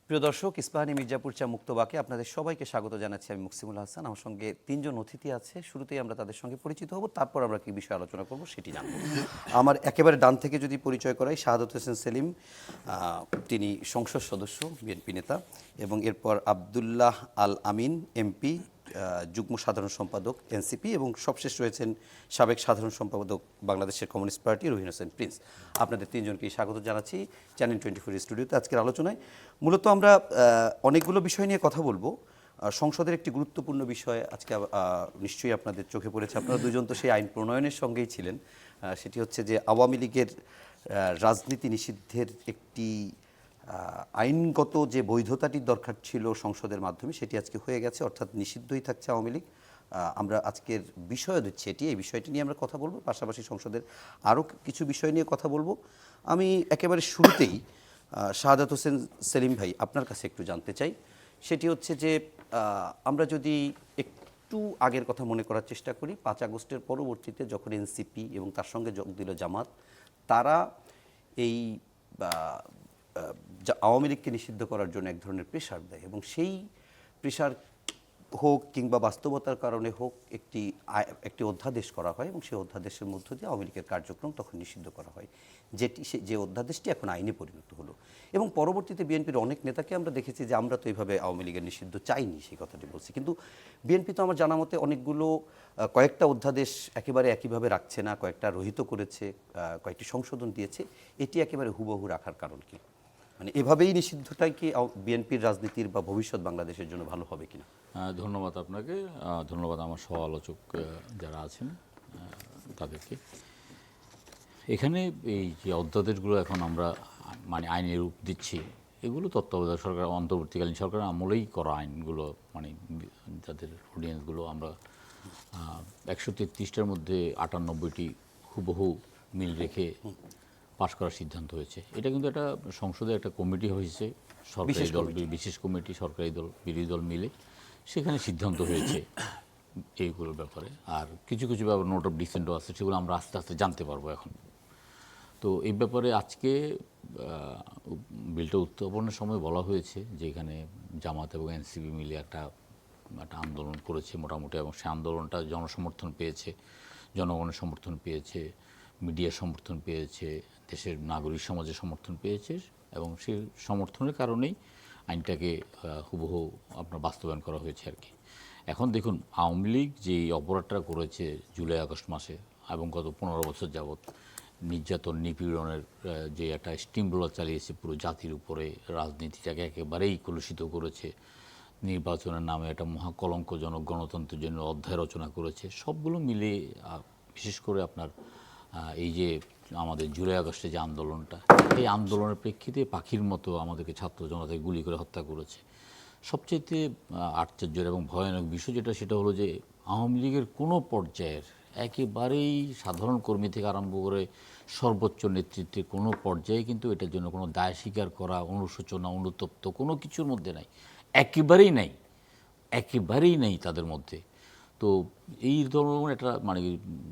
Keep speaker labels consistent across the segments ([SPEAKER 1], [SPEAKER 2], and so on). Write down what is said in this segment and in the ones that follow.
[SPEAKER 1] প্রিয় দর্শক, ইস্পাহানী মির্জাপুর চা মুক্তবাকে আপনাদের সবাইকে স্বাগত জানাচ্ছি। আমি মুকসিমুল হাসান। আমার সঙ্গে তিনজন অতিথি আছে। শুরুতেই আমরা তাদের সঙ্গে পরিচিত হব, তারপর আমরা কি বিষয়ে আলোচনা করব সেটি জানব। আমার একেবারে ডান থেকে যদি পরিচয় করাই, শাহাদত হোসেন সেলিম, তিনি সংসদ সদস্য, বিএনপি নেতা, এবং এরপর আবদুল্লাহ আল আমিন এমপি, যুগ্ম সাধারণ সম্পাদক এনসিপি, এবং সবশেষ রয়েছেন সাবেক সাধারণ সম্পাদক বাংলাদেশের communist party Rohin Hossain Prince. আপনাদের তিনজনকেই স্বাগত জানাচ্ছি চ্যানেল 24 স্টুডিওতে। আজকের আলোচনায় মূলত আমরা অনেকগুলো বিষয় নিয়ে কথা বলবো। সংসদের একটি গুরুত্বপূর্ণ বিষয় আজকে নিশ্চয়ই আপনাদের চোখে পড়েছে, আপনারা দুজন তো সেই আইন প্রণয়নের সঙ্গেই ছিলেন। সেটি হচ্ছে যে আওয়ামী লীগের রাজনীতি নিষিদ্ধের একটি আইনগত যে বৈধতাটির দরকার ছিল সংসদের মাধ্যমে, সেটি আজকে হয়ে গেছে, অর্থাৎ নিষিদ্ধই থাকছে আওয়ামী লীগ। আমরা আজকের বিষয় হচ্ছে এটি, এই বিষয়টি নিয়ে আমরা কথা বলবো, পাশাপাশি সংসদের আরও কিছু বিষয় নিয়ে কথা বলবো। আমি একেবারে শুরুতেই শাহাদাত হোসেন সেলিম ভাই, আপনার কাছে একটু জানতে চাই, সেটি হচ্ছে যে আমরা যদি একটু আগের কথা মনে করার চেষ্টা করি, 5 আগস্টের পরবর্তীতে যখন এনসিপি এবং তার সঙ্গে যোগ দিল জামাত, তারা এই আওয়ামী লীগকে নিষিদ্ধ করার জন্য এক ধরনের প্রেশার দেয়, এবং সেই প্রেশার হোক কিংবা বাস্তবতার কারণে হোক একটি অধ্যাদেশ করা হয়, এবং সেই অধ্যাদেশের মধ্য দিয়ে আওয়ামী লীগের কার্যক্রম তখন নিষিদ্ধ করা হয়, যে অধ্যাদেশটি এখন আইনে পরিণত হলো। এবং পরবর্তীতে বিএনপির অনেক নেতাকে আমরা দেখেছি যে আমরা তো এইভাবে আওয়ামী লীগের নিষিদ্ধ চাইনি, সেই কথাটি বলছি। কিন্তু বিএনপি তো আমার জানা মতে অনেকগুলো কয়েকটা অধ্যাদেশ একেবারে একইভাবে রাখছে না, কয়েকটা রহিত করেছে, কয়েকটি সংশোধন দিয়েছে। এটি একেবারে হুবহু রাখার কারণ কি? মানে এভাবেই নিষিদ্ধটাই কি বিএনপির রাজনীতির বা ভবিষ্যৎ বাংলাদেশের জন্য ভালো হবে কিনা?
[SPEAKER 2] ধন্যবাদ আপনাকে, ধন্যবাদ আমার সহ আলোচক যারা আছেন তাদেরকে। এখানে এই যে অধ্যাদেশগুলো এখন আমরা মানে আইনে রূপ দিচ্ছি, এগুলো তত্ত্বাবধায়ক সরকার, অন্তর্বর্তীকালীন সরকার আমলেই করা আইনগুলো, মানে যাদের অডিয়েন্সগুলো আমরা 133টার মধ্যে 98টি হুবহু মিল রেখে পাশ করার সিদ্ধান্ত হয়েছে। এটা কিন্তু একটা সংসদে একটা কমিটি হয়েছে, সরকারি দল, বিশেষ কমিটি, সরকারি দল, বিরোধী দল মিলে সেখানে সিদ্ধান্ত হয়েছে এইগুলোর ব্যাপারে। আর কিছু কিছু ব্যাপার নোট অফ ডিসেন্টও আছে, সেগুলো আমরা আস্তে আস্তে জানতে পারবো এখন। তো এই ব্যাপারে আজকে বিলটা উত্থাপনের সময় বলা হয়েছে যে এখানে জামাত এবং এনসিপি মিলে একটা আন্দোলন করেছে মোটামুটি, এবং সে আন্দোলনটা জনসমর্থন পেয়েছে, জনগণের সমর্থন পেয়েছে, মিডিয়ার সমর্থন পেয়েছে, দেশের নাগরিক সমাজের সমর্থন পেয়েছে, এবং সেই সমর্থনের কারণেই আইনটাকে হুবহু আপনার বাস্তবায়ন করা হয়েছে আর কি। এখন দেখুন, আওয়ামী লীগ যে অপরাধটা করেছে জুলাই আগস্ট মাসে এবং গত 15 বছর যাবৎ নির্যাতন নিপীড়নের যে একটা স্টিমরোলার চালিয়েছে পুরো জাতির উপরে, রাজনীতিটাকে একেবারেই কলুষিত করেছে, নির্বাচনের নামে একটা মহাকলঙ্কজনক গণতন্ত্রের জন্য অধ্যায় রচনা করেছে, সবগুলো মিলে বিশেষ করে আপনার এই যে আমাদের জুলাই আগস্টে যে আন্দোলনটা, এই আন্দোলনের প্রেক্ষিতে পাখির মতো আমাদেরকে ছাত্র জনতাকে গুলি করে হত্যা করেছে। সবচেয়ে আশ্চর্যের এবং ভয়ানক বিষয় যেটা, সেটা হলো যে আওয়ামী লীগের কোনো পর্যায়ের একেবারেই সাধারণ কর্মী থেকে আরম্ভ করে সর্বোচ্চ নেতৃত্বের কোনো পর্যায়ে কিন্তু এটার জন্য কোনো দায় স্বীকার করা, অনুশোচনা, অনুতপ্ত কোনো কিছুর মধ্যে নাই, একেবারেই নাই, একেবারেই নেই তাদের মধ্যে। তো এই ধরনের একটা মানে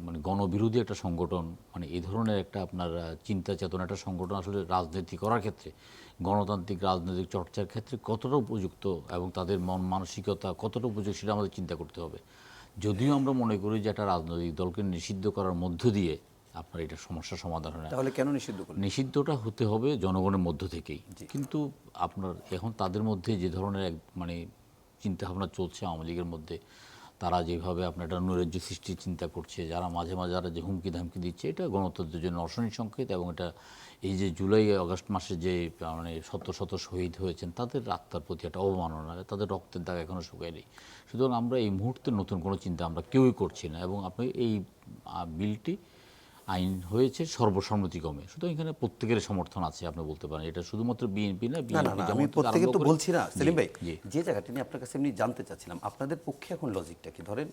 [SPEAKER 2] মানে গণবিরোধী একটা সংগঠন, মানে এই ধরনের একটা আপনার চিন্তা চেতনা একটা সংগঠন আসলে রাজনীতি করার ক্ষেত্রে, গণতান্ত্রিক রাজনৈতিক চর্চার ক্ষেত্রে কতটা উপযুক্ত এবং তাদের মন মানসিকতা কতটা উপযুক্ত সেটা আমাদের চিন্তা করতে হবে। যদিও আমরা মনে করি যে একটা রাজনৈতিক দলকে নিষিদ্ধ করার মধ্য দিয়ে আপনার এটা সমস্যার সমাধান হয় না।
[SPEAKER 1] তাহলে কেন নিষিদ্ধ করলেন?
[SPEAKER 2] নিষিদ্ধটা হতে হবে জনগণের মধ্য থেকেই। কিন্তু আপনার এখন তাদের মধ্যে যে ধরনের মানে চিন্তাভাবনা চলছে আওয়ামী লীগের মধ্যে, তারা যেভাবে আপনার একটা নৈরাজ্য সৃষ্টির চিন্তা করছে, যারা মাঝে মাঝে যারা যে হুমকি ধামকি দিচ্ছে, এটা গণতন্ত্রের জন্য অশনি সংকেত। এবং এটা এই যে জুলাই আগস্ট মাসে যে মানে শত শত শহীদ হয়েছেন, তাদের আত্মার প্রতি একটা অবমাননা, তাদের রক্তের দাগ এখনও শুকায়নি। সুতরাং আমরা এই মুহূর্তে নতুন কোনো চিন্তা আমরা কেউই করছি না। এবং আপনি এই বিলটি আইন হয়েছে সর্বসম্মতিক্রমে, সুতরাং এখানে প্রত্যেকের সমর্থন আছে আপনি বলতে পারেন। এটা শুধুমাত্র বিএনপি না,
[SPEAKER 1] আমি প্রত্যেকে তো বলছি না সেলিম ভাই, যে জায়গাটা নিয়ে আপনার কাছে এমনি জানতে চাচ্ছিলাম, আপনাদের পক্ষে এখন লজিকটা কি? ধরেন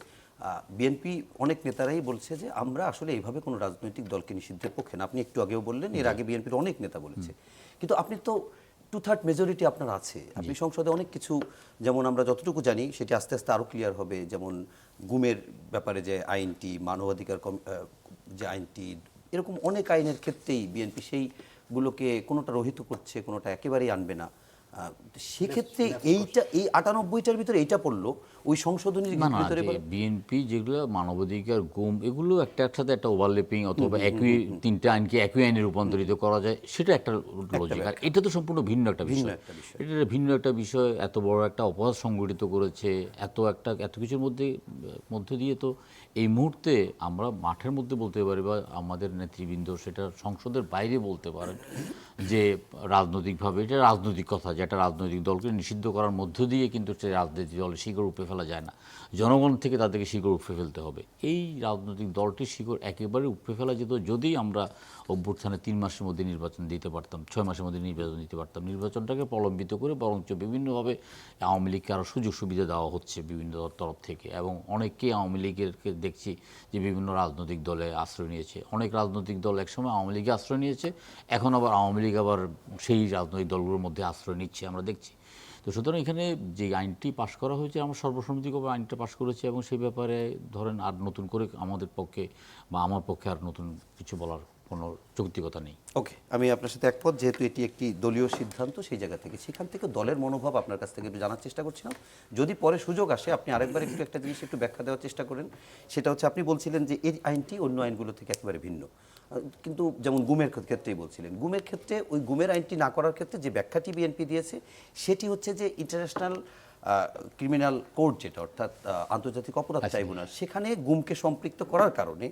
[SPEAKER 1] বিএনপি অনেক নেতারাই বলছে যে আমরা আসলে এইভাবে কোনো রাজনৈতিক দলকে নিষিদ্ধের পক্ষে না। আপনি একটু আগেও বললেন, এর আগে বিএনপির অনেক নেতা বলেছে। কিন্তু আপনি তো 2/3 মেজরিটি আপনার আছে, আপনি সংসদে অনেক কিছু, যেমন আমরা যতটুকু জানি সেটি আস্তে আস্তে আরও ক্লিয়ার হবে, যেমন গুমের ব্যাপারে যে আইনটি, মানবাধিকার যে আইনটি, এরকম অনেক আইনের ক্ষেত্রেই বিএনপি সেইগুলোকে কোনোটা রহিত করছে, কোনোটা একেবারেই আনবে না। সেক্ষেত্রে এই 98টার ভিতরে এইটা পড়লো ওই সংশোধনীর
[SPEAKER 2] না না,
[SPEAKER 1] ভিতরে
[SPEAKER 2] বিএনপি যেগুলো মানবাধিকার গুম এগুলো একটার সাথে একটা ওভারল্যাপিং অথবা একই তিনটা আইনকে একই আইনে রূপান্তরিত করা যায়, সেটা একটা লজিক। আর এটা তো সম্পূর্ণ ভিন্ন একটা বিষয়। এটা ভিন্ন একটা বিষয়। এত বড় একটা অপরাধ সংগঠিত করেছে, এত কিছুর মধ্যে দিয়ে তো এই মুহূর্তে আমরা মাঠের মধ্যে বলতে পারি বা আমাদের নেতৃবৃন্দ সেটা সংসদের বাইরে বলতে পারেন যে রাজনৈতিকভাবে এটা রাজনৈতিক কথা, যে একটা রাজনৈতিক দলকে নিষিদ্ধ করার মধ্য দিয়ে কিন্তু সে রাজনৈতিক দলের শিকড় উপড়ে ফেলা যায় না, জনগণ থেকে তাদেরকে শিকড় উপড়ে ফেলতে হবে। এই রাজনৈতিক দলটির শিকড় একেবারে উপড়ে ফেলা যেত যদি আমরা অভ্যুত্থানে 3 মাসের মধ্যে নির্বাচন দিতে পারতাম, 6 মাসের মধ্যে নির্বাচন দিতে পারতাম। নির্বাচনটাকে প্রলম্বিত করে বরঞ্চ বিভিন্নভাবে আওয়ামী লীগকে আরও সুযোগ সুবিধা দেওয়া হচ্ছে বিভিন্ন তরফ থেকে, এবং অনেককেই আওয়ামী লীগেরকে দেখছি যে বিভিন্ন রাজনৈতিক দলে আশ্রয় নিয়েছে। অনেক রাজনৈতিক দল একসময় আওয়ামী লীগে আশ্রয় নিয়েছে, এখন আবার আওয়ামী লীগ আবার সেই রাজনৈতিক দলগুলোর মধ্যে আশ্রয় নিচ্ছে, আমরা দেখছি। তো সুতরাং এখানে যে আইনটি পাশ করা হয়েছে, আমরা সর্বসম্মতিক্রমে আইনটা পাশ করেছি, এবং সেই ব্যাপারে ধরেন আর নতুন করে আমাদের পক্ষে বা আমার পক্ষে আর নতুন কিছু বলার কোনো যৌক্তিকতা নেই।
[SPEAKER 1] ওকে, আমি আপনার সাথে একমত, যেহেতু এটি একটি দলীয় সিদ্ধান্ত, সেই জায়গা থেকে সেখান থেকে দলের মনোভাব আপনার কাছ থেকে একটু জানার চেষ্টা করছিলাম। যদি পরে সুযোগ আসে আপনি আরেকবার একটু একটা জিনিস একটু ব্যাখ্যা দেওয়ার চেষ্টা করেন। সেটা হচ্ছে আপনি বলছিলেন যে এই আইনটি অন্য আইনগুলো থেকে একেবারে ভিন্ন, কিন্তু যেমন গুমের ক্ষেত্রেই বলছিলেন, গুমের ক্ষেত্রে ওই গুমের আইনটি না করার ক্ষেত্রে যে ব্যাখ্যাটি বিএনপি দিয়েছে সেটি হচ্ছে যে ইন্টারন্যাশনাল ক্রিমিনাল কোর্ট, যেটা অর্থাৎ আন্তর্জাতিক অপরাধ ট্রাইব্যুনাল, সেখানে গুমকে সম্পৃক্ত করার কারণে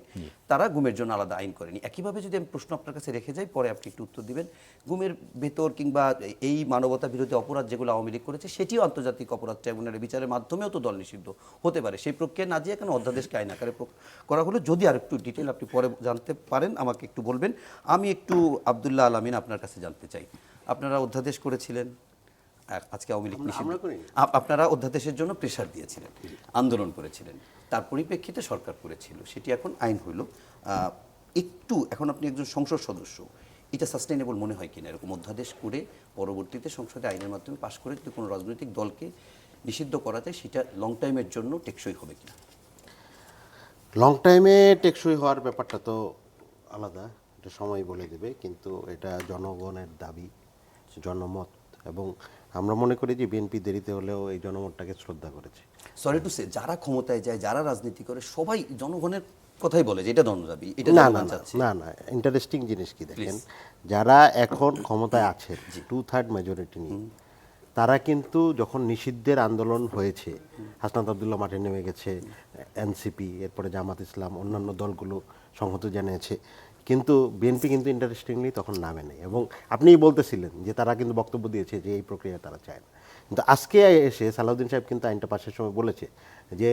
[SPEAKER 1] তারা গুমের জন্য আলাদা আইন করেনি। একইভাবে যদি আমি প্রশ্ন আপনার কাছে রেখে যাই, পরে আপনি একটু উত্তর দিবেন, গুমের ভেতর কিংবা এই মানবতা বিরোধী অপরাধ যেগুলো আওয়ামী লীগ করেছে সেটিও আন্তর্জাতিক অপরাধ ট্রাইব্যুনালের বিচারের মাধ্যমেও তো দল নিষিদ্ধ হতে পারে। সেই প্রক্রিয়া না দিয়ে এখানে অধ্যাদেশকে আইন আকারে করা হলো। যদি আর একটু ডিটেল আপনি পরে জানতে পারেন আমাকে একটু বলবেন। আমি একটু আব্দুল্লাহ আল আমিন আপনার কাছে জানতে চাই, আপনারা অধ্যাদেশ করেছিলেন, আজকে আওয়ামী লীগ নিষিদ্ধ, আপনারা অধ্যাদেশের জন্য প্রেশার দিয়েছিলেন, আন্দোলন করেছিলেন, তার পরিপ্রেক্ষিতে সরকার করেছিল, সেটি এখন আইন হইল। একটু এখন আপনি একজন সংসদ সদস্য, এটা সাস্টেইনেবল মনে হয় কিনা এরকম অধ্যাদেশ করে পরবর্তীতে সংসদে আইনের মাধ্যমে পাশ করে যদি কোনো রাজনৈতিক দলকে নিষিদ্ধ করা যায়, সেটা লং টাইমের জন্য টেকসই হবে কিনা?
[SPEAKER 3] লং টাইমে টেকসই হওয়ার ব্যাপারটা তো আলাদা, এটা সময় বলে দেবে, কিন্তু এটা জনগণের দাবি, জনমত, এবং আমরা মনে করি যে বিএনপি দেরিতে হলেও এই জনমতটাকে শ্রদ্ধা করেছে।
[SPEAKER 1] সরি টু সে, যারা ক্ষমতায় যায়, যারা রাজনীতি করে, সবাই জনগণের কথাই বলে যে এটা জনদাবি, এটা
[SPEAKER 3] না না
[SPEAKER 1] জনগণ
[SPEAKER 3] না
[SPEAKER 1] চাচ্ছে।
[SPEAKER 3] না না, ইন্টারেস্টিং জিনিস কি দেখেন, যারা এখন ক্ষমতায় আছে 2/3 মেজরিটি নিয়ে, তারা কিন্তু যখন নিষিদ্ধের আন্দোলন হয়েছে, হাসনাত আব্দুল্লাহ মাঠে নেমে গেছে, এনসিপি, এরপরে জামাত ইসলাম, অন্যান্য দলগুলো সংহতি জানিয়েছে, কিন্তু বিএনপি কিন্তু ইন্টারেস্টিংলি তখন নামে নেই। এবং আপনিই বলতেছিলেন যে তারা কিন্তু বক্তব্য দিয়েছে যে এই প্রক্রিয়া তারা চায় না, কিন্তু আজকে এসে সালাউদ্দিন সাহেব কিন্তু আইনটা পাশের সময় বলেছে যে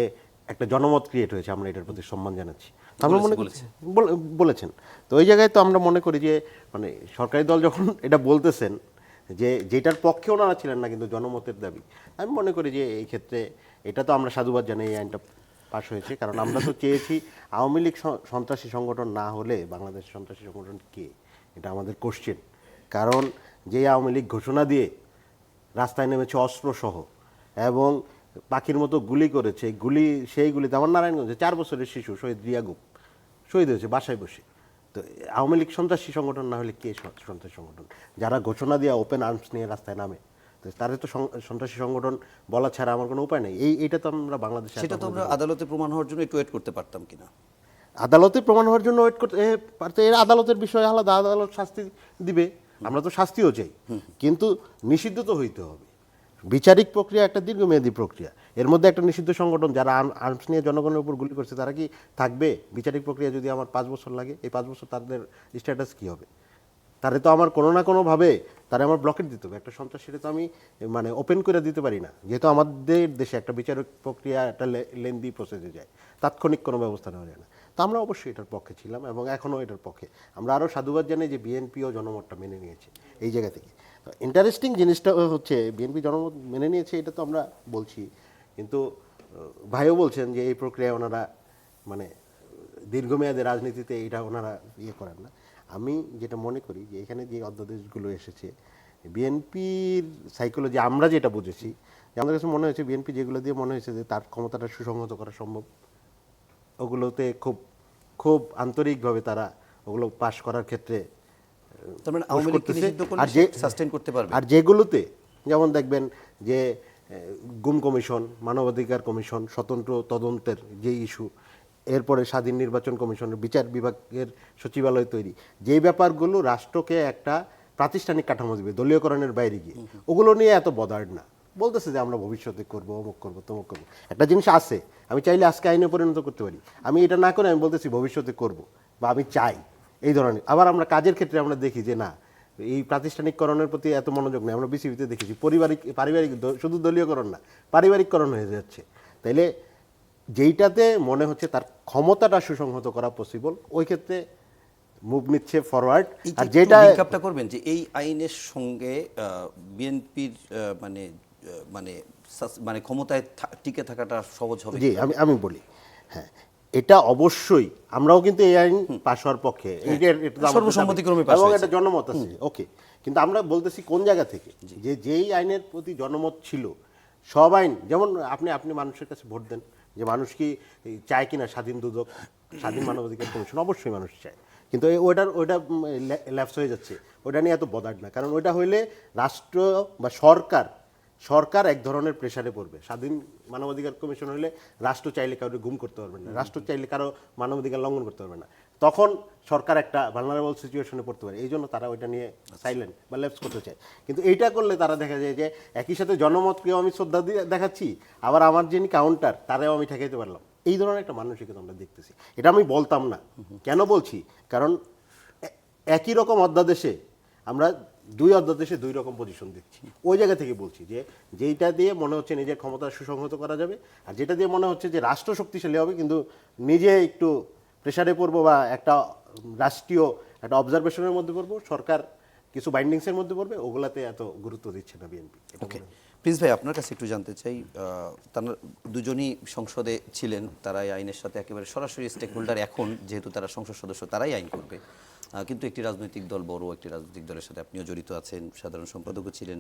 [SPEAKER 3] একটা জনমত ক্রিয়েট হয়েছে, আমরা এটার প্রতি সম্মান জানাচ্ছি। তো আমরা মনে করছি বলেছেন, তো ওই জায়গায় তো আমরা মনে করি যে মানে সরকারি দল যখন এটা বলতেছেন যে যেটার পক্ষে ওনারা ছিলেন না কিন্তু জনমতের দাবি, আমি মনে করি যে এই ক্ষেত্রে এটা তো আমরা সাধুবাদ জানাই, এই আইনটা পাশ হয়েছে। কারণ আমরা তো চেয়েছি আওয়ামী লীগ সন্ত্রাসী সংগঠন না হলে বাংলাদেশ সন্ত্রাসী সংগঠন কে, এটা আমাদের কোশ্চেন। কারণ যে আওয়ামী লীগ ঘোষণা দিয়ে রাস্তায় নেমেছে অস্ত্রসহ এবং পাখির মতো গুলি করেছে, সেই গুলিতে আমার নারায়ণগঞ্জে 4 বছরের শিশু শহীদ রিয়াগুপ শহীদ হয়েছে বাসায় বসে। তো আওয়ামী লীগ সন্ত্রাসী সংগঠন না হলে কে সন্ত্রাসী সংগঠন? যারা ঘোষণা দিয়ে ওপেন আর্মস নিয়ে রাস্তায় নামে, তো তাদের তো সন্ত্রাসী সংগঠন বলা ছাড়া আমার কোনো উপায় নেই। এইটা তো আমরা বাংলাদেশে,
[SPEAKER 1] সেটা তো আমরা আদালতে প্রমাণ হওয়ার জন্য একটু ওয়েট করতে পারতাম কিনা?
[SPEAKER 3] আদালতে প্রমাণ হওয়ার জন্য ওয়েট করতে পারতে, এর আদালতের বিষয় আলাদা, আদালত শাস্তি দিবে, আমরা তো শাস্তিও চাই, কিন্তু নিষিদ্ধ তো হইতে হবে। বিচারিক প্রক্রিয়া একটা দীর্ঘমেয়াদী প্রক্রিয়া, এর মধ্যে একটা নিষিদ্ধ সংগঠন যারা আর্মস নিয়ে জনগণের উপর গুলি করছে তারা কি থাকবে? বিচারিক প্রক্রিয়া যদি আমার 5 বছর লাগে, এই 5 বছর তাদের স্ট্যাটাস কি হবে? তারে তো আমার কোনো না কোনোভাবে তারা আমার ব্লকেট দিতে হবে। একটা সন্ত্রাসীরা তো আমি মানে ওপেন করে দিতে পারি না, যেহেতু আমাদের দেশে একটা বিচারিক প্রক্রিয়া একটা লেন্দি প্রসেসে যায়, তাৎক্ষণিক কোনো ব্যবস্থা নেওয়া যায় না। তো আমরা অবশ্যই এটার পক্ষে ছিলাম এবং এখনও এটার পক্ষে। আমরা আরও সাধুবাদ জানাই যে বিএনপিও জনমতটা মেনে নিয়েছে এই জায়গা থেকে। তো ইন্টারেস্টিং জিনিসটা হচ্ছে বিএনপি জনমত মেনে নিয়েছে, এটা তো আমরা বলছি, কিন্তু ভাইও বলছেন যে এই প্রক্রিয়ায় ওনারা মানে দীর্ঘমেয়াদে রাজনীতিতে এটা ওনারা ইয়ে করেন না। আমি যেটা মনে করি যে এখানে যে অধ্যাদেশগুলো এসেছে, বিএনপির সাইকোলজি আমরা যেটা বুঝেছি, আমাদের কাছে মনে হয়েছে বিএনপি যেগুলো দিয়ে মনে হয়েছে যে তার ক্ষমতাটা সুসংহত করা সম্ভব, ওগুলোতে খুব খুব আন্তরিকভাবে তারা ওগুলো পাশ করার ক্ষেত্রে,
[SPEAKER 1] তার মানে আওয়ামী লীগকে নিষিদ্ধ করলে সাস্টেইন করতে পারবে।
[SPEAKER 3] আর যেগুলোতে যেমন দেখবেন যে গুম কমিশন, মানবাধিকার কমিশন, স্বতন্ত্র তদন্তের যে ইস্যু, এরপরে স্বাধীন নির্বাচন কমিশনের বিচার বিভাগের সচিবালয় তৈরি, যেই ব্যাপারগুলো রাষ্ট্রকে একটা প্রাতিষ্ঠানিক কাঠামো দিবে দলীয়করণের বাইরে গিয়ে, ওগুলো নিয়ে এত বদার্ড না। বলতেছে যে আমরা ভবিষ্যতে করবো, অমুক করবো, তমুক করবো। একটা জিনিস আছে, আমি চাইলে আজকে আইনে পরিণত করতে পারি, আমি এটা না করে আমি বলতেছি ভবিষ্যতে করব বা আমি চাই এই ধরনের। আবার আমরা কাজের ক্ষেত্রে আমরা দেখি যে না, এই প্রাতিষ্ঠানিককরণের প্রতি এত মনোযোগ নেই। আমরা বিসিবিতে দেখেছি পারিবারিক শুধু দলীয়করণ না, পারিবারিককরণ হয়ে যাচ্ছে। তাইলে যেইটাতে মনে হচ্ছে তার ক্ষমতাটা সুসংহত করা পসিবল, ওই ক্ষেত্রে মুভ নিচ্ছে ফরওয়ার্ড। আর যেটা
[SPEAKER 1] লিঙ্ক আপটা করবেন যে এই আইনের সঙ্গে বিএনপির মানে মানে মানে ক্ষমতায় টিকে থাকাটা সহজ হবে।
[SPEAKER 3] জি, আমি বলি, হ্যাঁ, এটা অবশ্যই আমরাও কিন্তু এই আইন পাশ হওয়ার পক্ষে,
[SPEAKER 1] সর্বসম্মতিক্রমে পাশ
[SPEAKER 3] এবং
[SPEAKER 1] হয়েছে।
[SPEAKER 3] এটা জনমত আছে, ওকে। কিন্তু আমরা বলতেছি কোন জায়গা থেকে, যে যেই আইনের প্রতি জনমত ছিল, সব আইন, যেমন আপনি মানুষের কাছে ভোট দেন, যে মানুষ কি চায় কিনা স্বাধীন দুদক, স্বাধীন মানবাধিকার কমিশন, অবশ্যই মানুষ চায়। কিন্তু ওইটা ল্যাপস হয়ে যাচ্ছে, ওইটা নিয়ে এত বদার্ড না। কারণ ওইটা হইলে রাষ্ট্র বা সরকার এক ধরনের প্রেসারে পড়বে। স্বাধীন মানবাধিকার কমিশন হলে রাষ্ট্র চাইলে কারো গুম করতে পারবে না, রাষ্ট্র চাইলে কারো মানবাধিকার লঙ্ঘন করতে পারবে না, তখন সরকার একটা ভালনারেবল সিচুয়েশনে পড়তে পারে। এই জন্য তারা ওইটা নিয়ে সাইলেন্ট বা ল্যাপস করতে চায়। কিন্তু এইটা করলে তারা দেখা যায় যে একই সাথে জনমতকেও আমি শ্রদ্ধা দেখাচ্ছি, আবার আমার যিনি কাউন্টার তারাও আমি ঠেকাইতে পারলাম। এই ধরনের একটা মানসিকতা আমরা দেখতেছি। এটা আমি বলতাম না, কেন বলছি, কারণ একই রকম অধ্যাদেশে আমরা দুই অধ্যাদেশে দুই রকম পজিশন দিচ্ছি। ওই জায়গা থেকে বলছি যে যেইটা দিয়ে মনে হচ্ছে নিজের ক্ষমতা সুসংহত করা যাবে, আর যেটা দিয়ে মনে হচ্ছে যে রাষ্ট্র শক্তিশালী হবে কিন্তু নিজে একটু প্রেসারে পড়বো বা একটা রাষ্ট্রীয় একটা অবজারভেশনের মধ্যে পড়বো, সরকার কিছু বাইন্ডিংসের মধ্যে পড়বে, ওগুলাতে এত গুরুত্ব দিচ্ছে না বিএনপি।
[SPEAKER 1] ওকে, প্রিন্স ভাই, আপনার কাছে একটু জানতে চাই, তারা দুজনই সংসদে ছিলেন, তারা এই আইনের সাথে একেবারে সরাসরি স্টেক হোল্ডার। এখন যেহেতু তারা সংসদ সদস্য, তারাই আইন করবে, কিন্তু একটি রাজনৈতিক দল, বড় একটি রাজনৈতিক দলের সাথে আপনিও জড়িত আছেন, সাধারণ সম্পাদকও ছিলেন।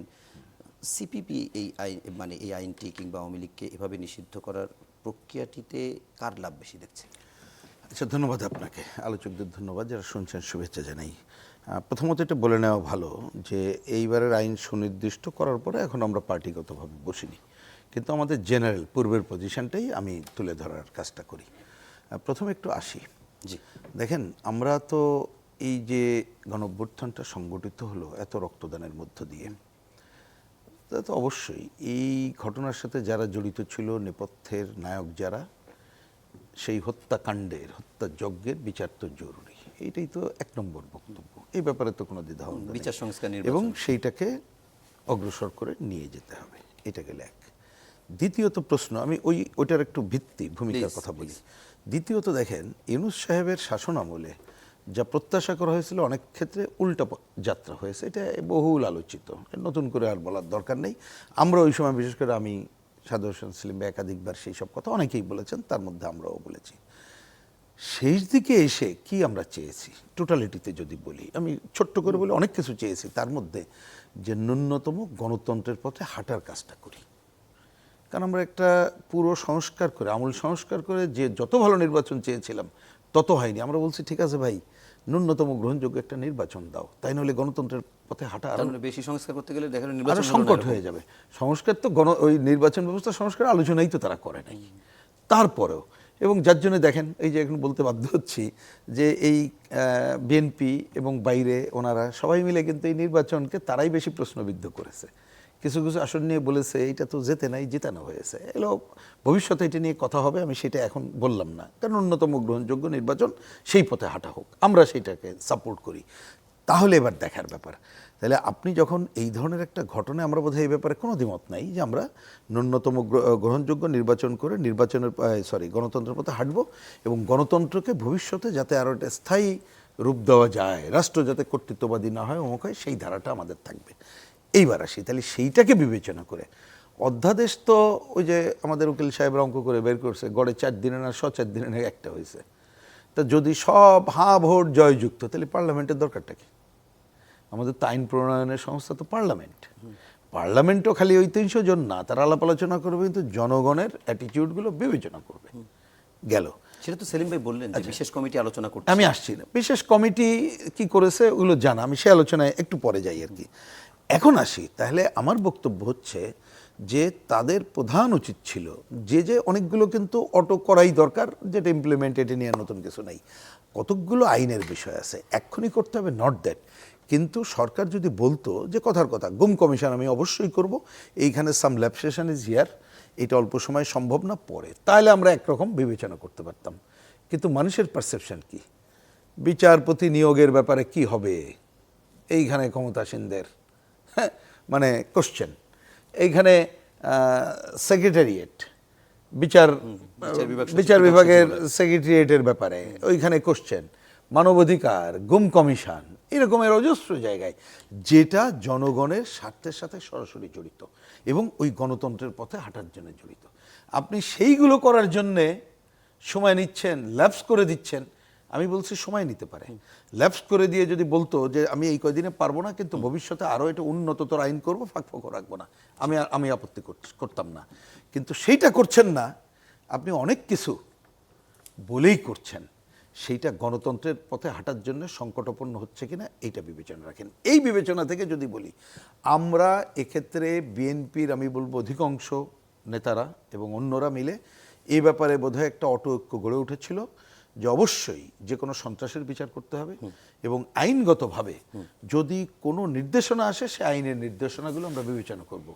[SPEAKER 1] সিপিপি এই আইন মানে এই আইনটি কিংবা আওয়ামী লীগকে এভাবে নিষিদ্ধ করার প্রক্রিয়াটিতে কার লাভ বেশি দেখছে?
[SPEAKER 4] আচ্ছা, ধন্যবাদ আপনাকে, আলোচকদের ধন্যবাদ, যারা শুনছেন শুভেচ্ছা জানাই। প্রথমত এটা বলে নেওয়া ভালো যে এইবারের আইন সুনির্দিষ্ট করার পরে এখন আমরা পার্টিগতভাবে বসিনি, কিন্তু আমাদের জেনারেল পূর্বের পজিশনটাই আমি তুলে ধরার কাজটা করি। প্রথমে একটু আসি।
[SPEAKER 1] জি,
[SPEAKER 4] দেখেন, আমরা তো এই যে গণঅভ্যুত্থানটা সংগঠিত হলো এত রক্তদানের মধ্য দিয়ে, তা তো অবশ্যই এই ঘটনার সাথে যারা জড়িত ছিল, নেপথ্যের নায়ক যারা, সেই হত্যাকাণ্ডের, হত্যাযজ্ঞের বিচার তো জরুরি। এইটাই তো এক নম্বর বক্তব্য, এই ব্যাপারে তো কোনো দ্বিধাদ্বন্দ্ব নেই।
[SPEAKER 1] বিচার সংস্কার
[SPEAKER 4] এবং
[SPEAKER 1] নির্বাচন,
[SPEAKER 4] সেইটাকে অগ্রসর করে নিয়ে যেতে হবে, এটা গেলে এক। দ্বিতীয়ত প্রশ্ন, আমি ওইটার একটু ভূমিকার কথা বলি। দ্বিতীয়ত দেখেন, ইউনূস সাহেবের শাসন আমলে যা প্রত্যাশা করা হয়েছিল অনেক ক্ষেত্রে উল্টা যাত্রা হয়েছে, এটা বহুল আলোচিত, নতুন করে আর বলার দরকার নেই। আমরা ওই সময়, বিশেষ করে আমি, সাদু হোসেন সেলিম একাধিকবার সেই সব কথা অনেকেই বলেছেন, তার মধ্যে আমরাও বলেছি। শেষ দিকে এসে কি আমরা চেয়েছি, টোটালিটিতে যদি বলি, আমি ছোট্ট করে বলি, অনেক কিছু চেয়েছি, তার মধ্যে যে ন্যূনতম গণতন্ত্রের পথে হাঁটার কাজটা করি। কারণ আমরা একটা পুরো সংস্কার করে, আমূল সংস্কার করে যে যত ভালো নির্বাচন চেয়েছিলাম তত হয়নি। আমরা বলছি ঠিক আছে ভাই, ন্যূনতম গ্রহণযোগ্য একটা নির্বাচন দাও, তাই নাহলে গণতন্ত্রের পথে হাঁটা আরো
[SPEAKER 1] বেশি সংস্কার করতে গেলে দেখা
[SPEAKER 4] আরো
[SPEAKER 1] নির্বাচন
[SPEAKER 4] সংকট হয়ে যাবে। সংস্কার তো ওই নির্বাচন ব্যবস্থা সংস্কার আলোচনাই তো তারা করে নাই। তারপরেও, এবং যার জন্য দেখেন, এই যে এখন বলতে বাধ্য হচ্ছি যে এই বিএনপি এবং বাইরে ওনারা সবাই মিলে কিন্তু এই নির্বাচনকে তারাই বেশি প্রশ্নবিদ্ধ করেছে। কিছু কিছু আসন নিয়ে বলেছে এটা তো জেতে নাই, জেতানো হয়েছে। এগুলো ভবিষ্যতে এটা নিয়ে কথা হবে, আমি সেটা এখন বললাম না। কারণ অন্যতম গ্রহণযোগ্য নির্বাচন, সেই পথে হাঁটা হোক, আমরা সেইটাকে সাপোর্ট করি। তাহলে এবার দেখার ব্যাপার, তাহলে আপনি যখন এই ধরনের একটা ঘটনায়, আমরা বোধহয় এই ব্যাপারে কোনো দ্বিমত নাই যে আমরা ন্যূনতম গ্রহণযোগ্য নির্বাচন করে গণতন্ত্রের পথে হাঁটবো, এবং গণতন্ত্রকে ভবিষ্যতে যাতে আরও একটা স্থায়ী রূপ দেওয়া যায়, রাষ্ট্র যাতে কর্তৃত্ববাদী না হয়, অমুক হয়, সেই ধারাটা আমাদের থাকবে। এইবার আসি, তাহলে সেইটাকে বিবেচনা করে অধ্যাদেশ তো ওই যে আমাদের উকিল সাহেবরা অঙ্ক করে বের করছে, গড়ে 4 দিনে না 4 দিনে না একটা হয়েছে। তা যদি সব ভোট জয়যুক্ত, তাহলে পার্লামেন্টের দরকারটা কি? আমাদের তো আইন প্রণয়নের সংস্থা তো পার্লামেন্টও খালি ওই 300 জন না, তারা আলাপ আলোচনা করবে, কিন্তু জনগণের অ্যাটিটিউডগুলো বিবেচনা করবে। গেল,
[SPEAKER 1] সেটা তো সেলিম ভাই বললেন যে বিশেষ কমিটি আলোচনা করছে।
[SPEAKER 4] আমি আসছি না, বিশেষ কমিটি কি করেছে ওগুলো জানা, আমি সে আলোচনায় একটু পরে যাই আর কি। এখন আসি, তাহলে আমার বক্তব্য হচ্ছে যে তাদের প্রধান উচিত ছিল যে অনেকগুলো কিন্তু অটো করাই দরকার, যেটা ইমপ্লিমেন্ট, এটা নিয়ে আর নতুন কিছু নাই। কতকগুলো আইনের বিষয় আছে, এক্ষুনি করতে হবে, নট দ্যাট। কিন্তু সরকার যদি বলতো যে কথার কথা গুম কমিশন আমি অবশ্যই করব, এইখানে সাম ল্যাপসেশন ইজ হিয়ার, এটা অল্প সময় সম্ভব না, পরে তাহলে আমরা একরকম বিবেচনা করতে পারতাম। কিন্তু মানুষের পারসেপশন কি, বিচারপতি নিয়োগের ব্যাপারে কি হবে এইখানে ক্ষমতাসীনদের, হ্যাঁ, মানে কোশ্চেন। এইখানে সেক্রেটারিয়েট, বিচার বিভাগের সেক্রেটারিয়েটের ব্যাপারে ওইখানে কোশ্চেন, মানবাধিকার, গুম কমিশন, এরকমের অজস্র জায়গায় যেটা জনগণের স্বার্থের সাথে সরাসরি জড়িত এবং ওই গণতন্ত্রের পথে হাঁটার জন্য জড়িত। আপনি সেইগুলো করার জন্যে সময় নিচ্ছেন, ল্যাপস করে দিচ্ছেন। আমি বলছি সময় নিতে পারে, ল্যাপস করে দিয়ে যদি বলতো যে আমি এই কয়দিনে পারবো না, কিন্তু ভবিষ্যতে আরও এটা উন্নততর আইন করবো, ফাঁকফোকর রাখবো না, আমি আপত্তি করতাম না। কিন্তু সেইটা করছেন না, আপনি অনেক কিছু বলেই করছেন, সেইটা গণতন্ত্রের পথে হাঁটার জন্য সংকটাপন্ন হচ্ছে কিনা এইটা বিবেচনা রাখেন। এই বিবেচনা থেকে যদি বলি, আমরা এক্ষেত্রে বিএনপির আমি বলবো অধিকাংশ নেতারা এবং অন্যরা মিলে এই ব্যাপারে বোধহয় একটা অটোঐক্য গড়ে উঠেছিল যে অবশ্যই যে কোনো সন্ত্রাসের বিচার করতে হবে এবং আইনগতভাবে যদি কোনো নির্দেশনা আসে সে আইনের নির্দেশনাগুলো আমরা বিবেচনা করব,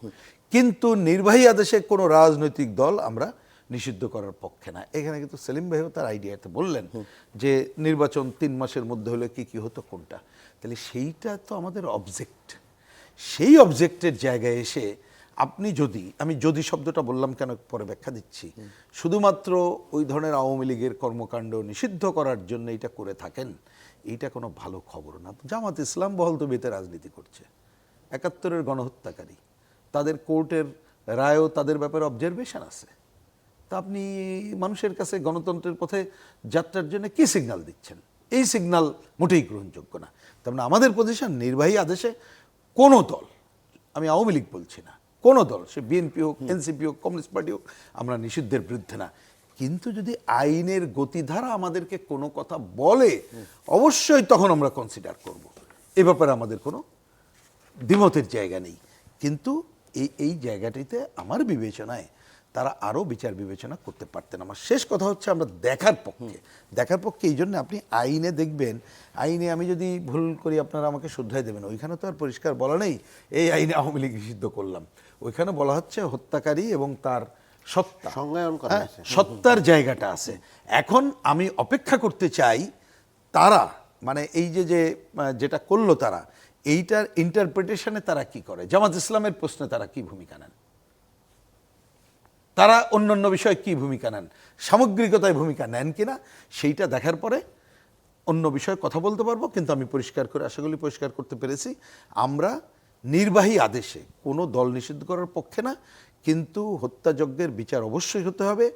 [SPEAKER 4] কিন্তু নির্বাহী আদেশে কোনো রাজনৈতিক দল আমরা নিষিদ্ধ করার পক্ষে না। এখানে কিন্তু সেলিম ভাইও তার আইডিয়াতে বললেন যে নির্বাচন 3 মাসের মধ্যে হলে কি কি হতো কোনটা, তাহলে সেইটা তো আমাদের অবজেক্ট। সেই অবজেক্টের জায়গায় এসে আপনি আমি যদি শব্দটা বললাম কেন পরে ব্যাখ্যা দিচ্ছি, শুধুমাত্র ওই ধরনের আওয়ামী লীগের কর্মকাণ্ড নিষিদ্ধ করার জন্য এটা করে থাকেন, এইটা কোনো ভালো খবর না। জামাত ইসলাম বহল তবিয়তে রাজনীতি করছে, 71-এর গণহত্যাকারী, তাদের কোর্টের রায়ও তাদের ব্যাপারে অবজারভেশন আছে। তা আপনি মানুষের কাছে গণতন্ত্রের পথে যাত্রার জন্য কি সিগন্যাল দিচ্ছেন? এই সিগন্যাল মোটেই গ্রহণযোগ্য না। তার মানে আমাদের পজিশন, নির্বাহী আদেশে কোনো দল, আমি আওয়ামী লীগ বলছি না, কোনো দল, সে বিএনপি হোক, এনসিপি হোক, কমিউনিস্ট পার্টি হোক, আমরা নিষিদ্ধের বিরুদ্ধে না। কিন্তু যদি আইনের গতিধারা আমাদেরকে কোনো কথা বলে, অবশ্যই তখন আমরা কনসিডার করব। এ ব্যাপারে আমাদের কোনো দ্বিমতের জায়গা নেই। কিন্তু এই জায়গাটিতে আমার বিবেচনায় তারা আরও বিচার বিবেচনা করতে পারতেন। আমার শেষ কথা হচ্ছে আমরা দেখার পক্ষে এই জন্য আপনি আইনে দেখবেন, আইনে আমি যদি ভুল করি আপনারা আমাকে শুধরাই দেবেন, ওইখানে তো আর পরিষ্কার বলা নেই এই আইনে আওয়ামী লীগ নিষিদ্ধ করলাম। ওইখানে বলা হচ্ছে হত্যাকারী এবং তার সত্তা,
[SPEAKER 3] সংজ্ঞায়ন করা হয়েছে,
[SPEAKER 4] সত্তার জায়গাটা আছে। এখন আমি অপেক্ষা করতে চাই তারা, মানে এই যেটা করলো তারা, এইটার ইন্টারপ্রিটেশনে তারা কি করে, জামাত ইসলামের প্রশ্নে তারা কি ভূমিকা নেন, তারা অন্যান্য বিষয়ে কি ভূমিকা নেন, সামগ্রিকতায় ভূমিকা নেন কিনা, সেইটা দেখার পরে অন্য বিষয়ে কথা বলতে পারবো। কিন্তু আমি পরিষ্কার করে, আশা করি পরিষ্কার করতে পেরেছি, আমরা নির্বাহী আদেশে কোনো দল নিষিদ্ধ করার পক্ষে না, কিন্তু হত্যাযজ্ঞের বিচার অবশ্যই হতে হবে,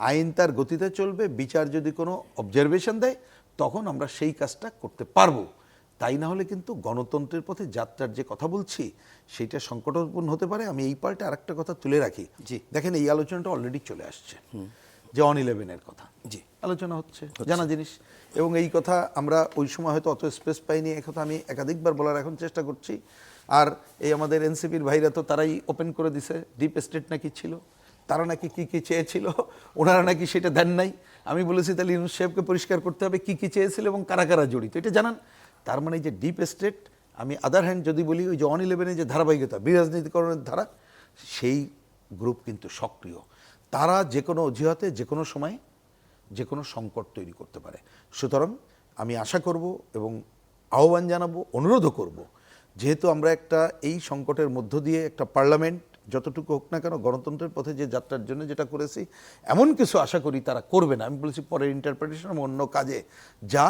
[SPEAKER 4] আইন তার গতিতে চলবে, বিচার যদি কোনো অবজারভেশন দেয় তখন আমরা সেই কাজটা করতে পারবো। তাই না হলে কিন্তু গণতন্ত্রের পথে যাত্রার যে কথা বলছি সেইটা সংকটাপন্ন হতে পারে। আমি এই পাল্টে আরেকটা কথা তুলে রাখি, দেখেন এই আলোচনাটা অলরেডি চলে আসছে, যে 11-এর কথা আলোচনা হচ্ছে, জানা জিনিস, এবং এই কথা আমরা ওই সময় হয়তো অত স্পেস পাইনি, এই কথা আমি একাধিকবার বলার এখন চেষ্টা করছি। আর এই আমাদের এনসিপির ভাইরা তো তারাই ওপেন করে দিছে, ডিপ স্টেট নাকি ছিল, তারা নাকি কি কি চেয়েছিল, ওনারা নাকি সেটা দেন নাই। আমি বলেছি তাহলে ইউনূস সাহেবকে পরিষ্কার করতে হবে কি কি চেয়েছিল এবং কারা কারা জড়িত, এটা জানান। তার মানে যে ডিপ স্টেট, আমি আদার হ্যান্ড যদি বলি ওই যে 11-এর যে ধারাবাহিকতা, বিরাজনীতিকরণের ধারা, সেই গ্রুপ কিন্তু সক্রিয়। তারা যে কোনো অজুহাতে যে কোনো সময় যে কোনো সংকট তৈরি করতে পারে। সুতরাং আমি আশা করব এবং আহ্বান জানাবো, অনুরোধও করব, যেহেতু আমরা একটা এই সংকটের মধ্য দিয়ে একটা পার্লামেন্ট যতটুকু হোক না কেন গণতন্ত্রের পথে যে যাত্রার জন্য যেটা করেছি, এমন কিছু আশা করি তারা করবে না। আমি বলেছি পরের ইন্টারপ্রিটেশন এবং অন্য কাজে যা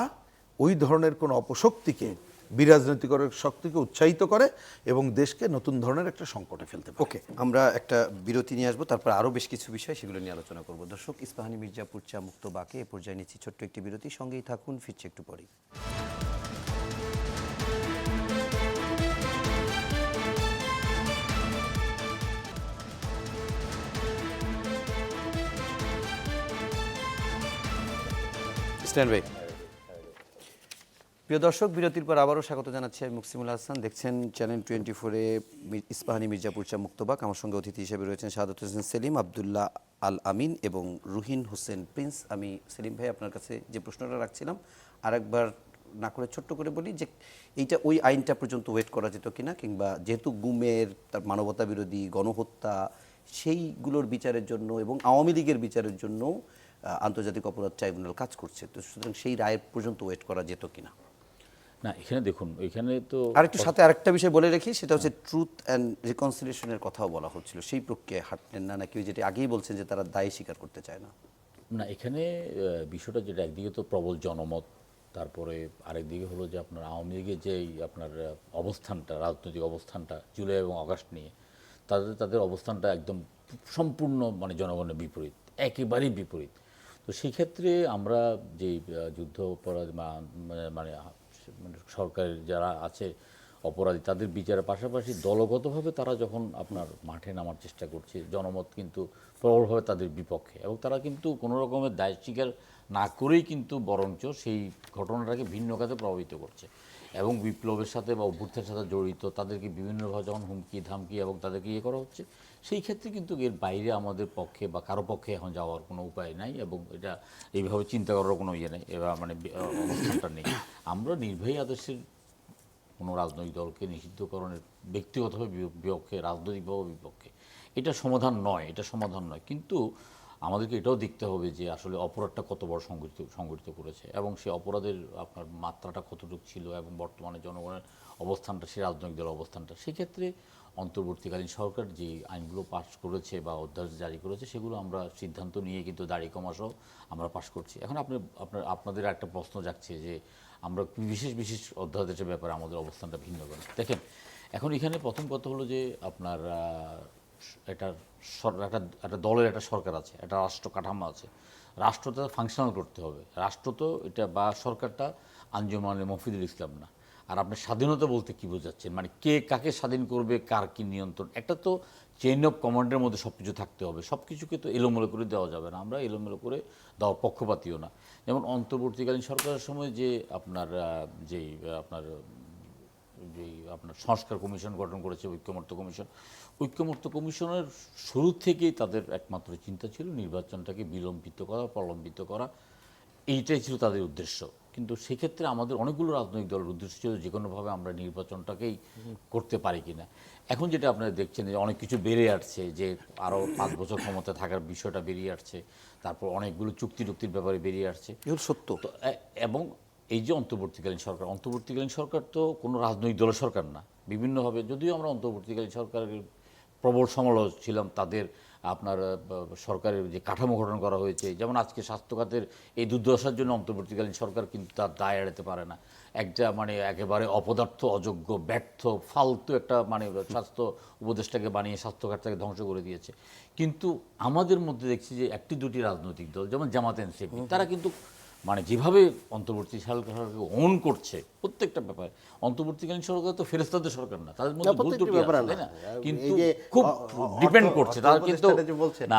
[SPEAKER 4] ওই ধরনের কোনো অপশক্তিকে, বিরাজনৈতিক শক্তিকে উৎসাহিত করে এবং দেশকে নতুন ধরনের একটা সংকটে ফেলতে পারে।
[SPEAKER 1] ওকে, আমরা একটা বিরতি নিয়ে আসবো, তারপর আরও বেশ কিছু বিষয় সেগুলো নিয়ে আলোচনা করব। দর্শক, ইস্পাহানী মির্জাপুর চা মুক্ত বাকে এ পর্যায়ে নিচ্ছি ছোট্ট একটি বিরতি, সঙ্গেই থাকুন, ফিরছি একটু পরেই। প্রিয় দর্শক, বিরতির পর আবারও স্বাগত জানাচ্ছি আমি মুকসিমুল হাসান। দেখছেন চ্যানেল 24-এ ইস্পাহানি মির্জাপুর চা মুক্তবাক। আমার সঙ্গে অতিথি হিসেবে রয়েছেন শাহাদাত হোসেন সেলিম, আবদুল্লাহ আল আমিন এবং রুহিন হোসেন প্রিন্স। আমি সেলিম ভাই আপনার কাছে যে প্রশ্নটা রাখছিলাম আরেকবার না করে ছোট্ট করে বলি যে এইটা ওই আইনটা পর্যন্ত ওয়েট করা যেত কিনা, কিংবা যেহেতু গুমের, তার মানবতা বিরোধী, গণহত্যা, সেইগুলোর বিচারের জন্য এবং আওয়ামী লীগের বিচারের জন্য আন্তর্জাতিক অপরাধ ট্রাইব্যুনাল কাজ করছে, তো সুতরাং সেই রায়ের পর্যন্ত ওয়েট করা যেত কিনা।
[SPEAKER 2] না, এখানে দেখুন, এখানে তো
[SPEAKER 1] আরেকটু সাথে আরেকটা বিষয় বলে রাখি, সেটা হচ্ছে ট্রুথ অ্যান্ড রিকনসিলিয়েশনের কথাও বলা হচ্ছিল, সেই প্রক্রিয়ায় হাঁটলেন না নাকি? যেটা আগেই বলছেন যে তারা দায় স্বীকার করতে চায় না।
[SPEAKER 2] না, এখানে বিষয়টা যেটা, একদিকে তো প্রবল জনমত, তারপরে আরেকদিকে হলো যে আপনার আওয়ামী লীগের যে আপনার অবস্থানটা, রাজনৈতিক অবস্থানটা জুলাই এবং আগস্ট নিয়ে, তাদের অবস্থানটা একদম সম্পূর্ণ মানে জনগণের বিপরীত, একেবারেই বিপরীত। তো সেই ক্ষেত্রে আমরা যে যুদ্ধ অপরাধ মানে সরকারের যারা আছে অপরাধী, তাদের বিচারের পাশাপাশি দলগতভাবে তারা যখন আপনার মাঠে নামার চেষ্টা করছে, জনমত কিন্তু প্রবলভাবে তাদের বিপক্ষে, এবং তারা কিন্তু কোনো রকমের দায় স্বীকার না করেই কিন্তু বরঞ্চ সেই ঘটনাটাকে ভিন্ন কাজে প্রভাবিত করছে, এবং বিপ্লবের সাথে বা অভ্যুত্থানের সাথে জড়িত তাদেরকে বিভিন্নভাবে যখন হুমকি ধামকি এবং তাদেরকে ইয়ে করা হচ্ছে, সেই ক্ষেত্রে কিন্তু এর বাইরে আমাদের পক্ষে বা কারো পক্ষে এখন যাওয়ার কোনো উপায় নাই, এবং এটা এইভাবে চিন্তা করার কোনো ইয়ে নেই, এবার মানে অবস্থানটা নেই। আমরা নির্বাহী আদর্শের কোনো রাজনৈতিক দলকে নিষিদ্ধকরণের ব্যক্তিগতভাবে বিপক্ষে, রাজনৈতিকভাবে বিপক্ষে। এটা সমাধান নয়, এটা সমাধান নয়। কিন্তু আমাদেরকে এটাও দেখতে হবে যে আসলে অপরাধটা কত বড় সংগঠিত করেছে, এবং সেই অপরাধের আপনার মাত্রাটা কতটুকু ছিল, এবং বর্তমানে জনগণের অবস্থানটা, সেই রাজনৈতিক দলের অবস্থানটা। সেক্ষেত্রে অন্তর্বর্তীকালীন সরকার যে আইনগুলো পাস করেছে বা অধ্যাদেশ জারি করেছে, সেগুলো আমরা সিদ্ধান্ত নিয়ে কিন্তু দাড়ি কমাসহ আমরা পাস করছি। এখন আপনাদের একটা প্রশ্ন জাগছে যে আমরা বিশেষ বিশেষ অধ্যাদেশের ব্যাপারে আমাদের অবস্থানটা ভিন্ন করে। দেখেন, এখন এখানে প্রথম কথা হলো যে আপনার একটা দলের একটা সরকার আছে, একটা রাষ্ট্র কাঠামো আছে, রাষ্ট্রটা ফাংশনাল করতে হবে। রাষ্ট্র তো এটা বা সরকারটা আঞ্জুমানে মফিদুল ইসলাম না। আর আপনি স্বাধীনতা বলতে কি বোঝাচ্ছেন, মানে কে কাকে স্বাধীন করবে, কার কি নিয়ন্ত্রণ, একটা তো চেইন অফ কমান্ডের মধ্যে সব কিছু থাকতে হবে। সব কিছুকে তো এলোমেলো করে দেওয়া যাবে না, আমরা এলোমেলো করে দেওয়ার পক্ষপাতীও না। যেমন অন্তর্বর্তীকালীন সরকারের সময় যে আপনার সংস্কার কমিশন গঠন করেছে, ঐক্যমত্য কমিশনের শুরু থেকেই তাদের একমাত্র চিন্তা ছিল নির্বাচনটাকে বিলম্বিত করা, প্রলম্বিত করা, এইটাই ছিল তাদের উদ্দেশ্য। কিন্তু সেক্ষেত্রে আমাদের অনেকগুলো রাজনৈতিক দলের উদ্দেশ্য ছিল যে কোনোভাবে আমরা নির্বাচনটাকেই করতে পারি কিনা। এখন যেটা আপনারা দেখছেন যে অনেক কিছু বেড়ে আসছে, যে আরও 5 বছর ক্ষমতা থাকার বিষয়টা বেরিয়ে আসছে, তারপর অনেকগুলো চুক্তির ব্যাপারে বেরিয়ে আসছে,
[SPEAKER 1] এগুলো সত্য।
[SPEAKER 2] তো এবং এই যে অন্তর্বর্তীকালীন সরকার তো কোনো রাজনৈতিক দলের সরকার না। বিভিন্নভাবে, যদিও আমরা অন্তর্বর্তীকালীন সরকারের প্রবল সমালোচক ছিলাম, তাদের আপনার সরকারের যে কাঠামো গঠন করা হয়েছে, যেমন আজকে স্বাস্থ্য খাতের এই দুর্দশার জন্য অন্তর্বর্তীকালীন সরকার কিন্তু তার দায় এড়াতে পারে না। একটা মানে একেবারে অপদার্থ, অযোগ্য, ব্যর্থ, ফালতু একটা মানে স্বাস্থ্য উপদেষ্টাকে বানিয়ে স্বাস্থ্য খাতটাকে ধ্বংস করে দিয়েছে। কিন্তু আমাদের মধ্যে দেখছি যে একটি দুটি রাজনৈতিক দল, যেমন জামাত এনসিপি, তারা কিন্তু মানে যেভাবে অন্তর্বর্তী সরকারকে অন করছে প্রত্যেকটা ব্যাপারে। অন্তর্বর্তীকালীন সরকার তো ফেরেশতাদের সরকার না, তাদের মধ্যে ভুল ত্রুটি আছে, তাই না? কিন্তু খুব ডিপেন্ড করছে তারা, কিন্তু না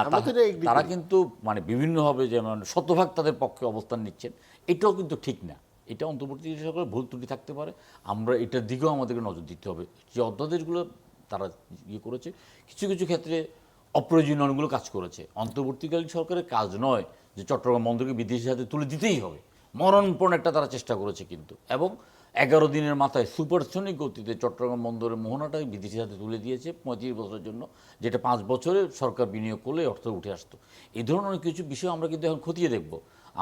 [SPEAKER 2] তারা কিন্তু মানে বিভিন্নভাবে যেমন শতভাগ তাদের পক্ষে অবস্থান নিচ্ছেন, এটাও কিন্তু ঠিক না। এটা অন্তর্বর্তী সরকারের ভুল ত্রুটি থাকতে পারে, আমরা এটার দিকেও আমাদেরকে নজর দিতে হবে। যে অধ্যাদেশগুলো তারা ইয়ে করেছে, কিছু কিছু ক্ষেত্রে অপ্রয়োজনীয় অনেকগুলো কাজ করেছে। অন্তর্বর্তীকালীন সরকারের কাজ নয় যে চট্টগ্রাম বন্দরকে বিদেশি হাতে তুলে দিতেই হবে, মরণপণ একটা তারা চেষ্টা করেছে কিন্তু, এবং 11 দিনের মাথায় সুপারসনিক গতিতে চট্টগ্রাম বন্দরের মোহনাটাই বিদেশি হাতে তুলে দিয়েছে 35 বছরের জন্য, যেটা 5 বছরে সরকার বিনিয়োগ করলে অর্থ উঠে আসতো। এই ধরনের কিছু বিষয় আমরা কিন্তু এখন খতিয়ে দেখব।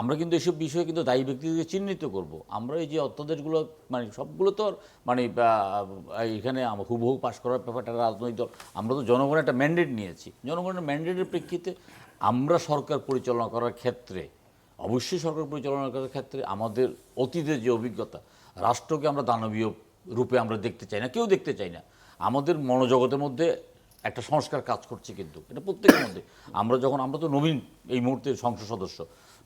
[SPEAKER 2] আমরা কিন্তু এসব বিষয়ে কিন্তু দায়ী ব্যক্তিদেরকে চিহ্নিত করব। আমরা এই যে অত্যাদেশগুলো মানে সবগুলো তো মানে এখানে হুবহু পাশ করার ব্যাপারটা রাজনৈতিক দল, আমরা তো জনগণের একটা ম্যান্ডেট নিয়েছি। জনগণের ম্যান্ডেটের প্রেক্ষিতে আমরা সরকার পরিচালনা করার ক্ষেত্রে, অবশ্যই সরকার পরিচালনা করার ক্ষেত্রে আমাদের অতীতের যে অভিজ্ঞতা, রাষ্ট্রকে আমরা দানবীয় রূপে আমরা দেখতে চাই না, কেউ দেখতে চাই না। আমাদের মনোজগতের মধ্যে একটা সংস্কার কাজ করছে, কিন্তু এটা প্রত্যেকের মধ্যে। আমরা তো নবীন এই মুহূর্তে সংসদ সদস্য,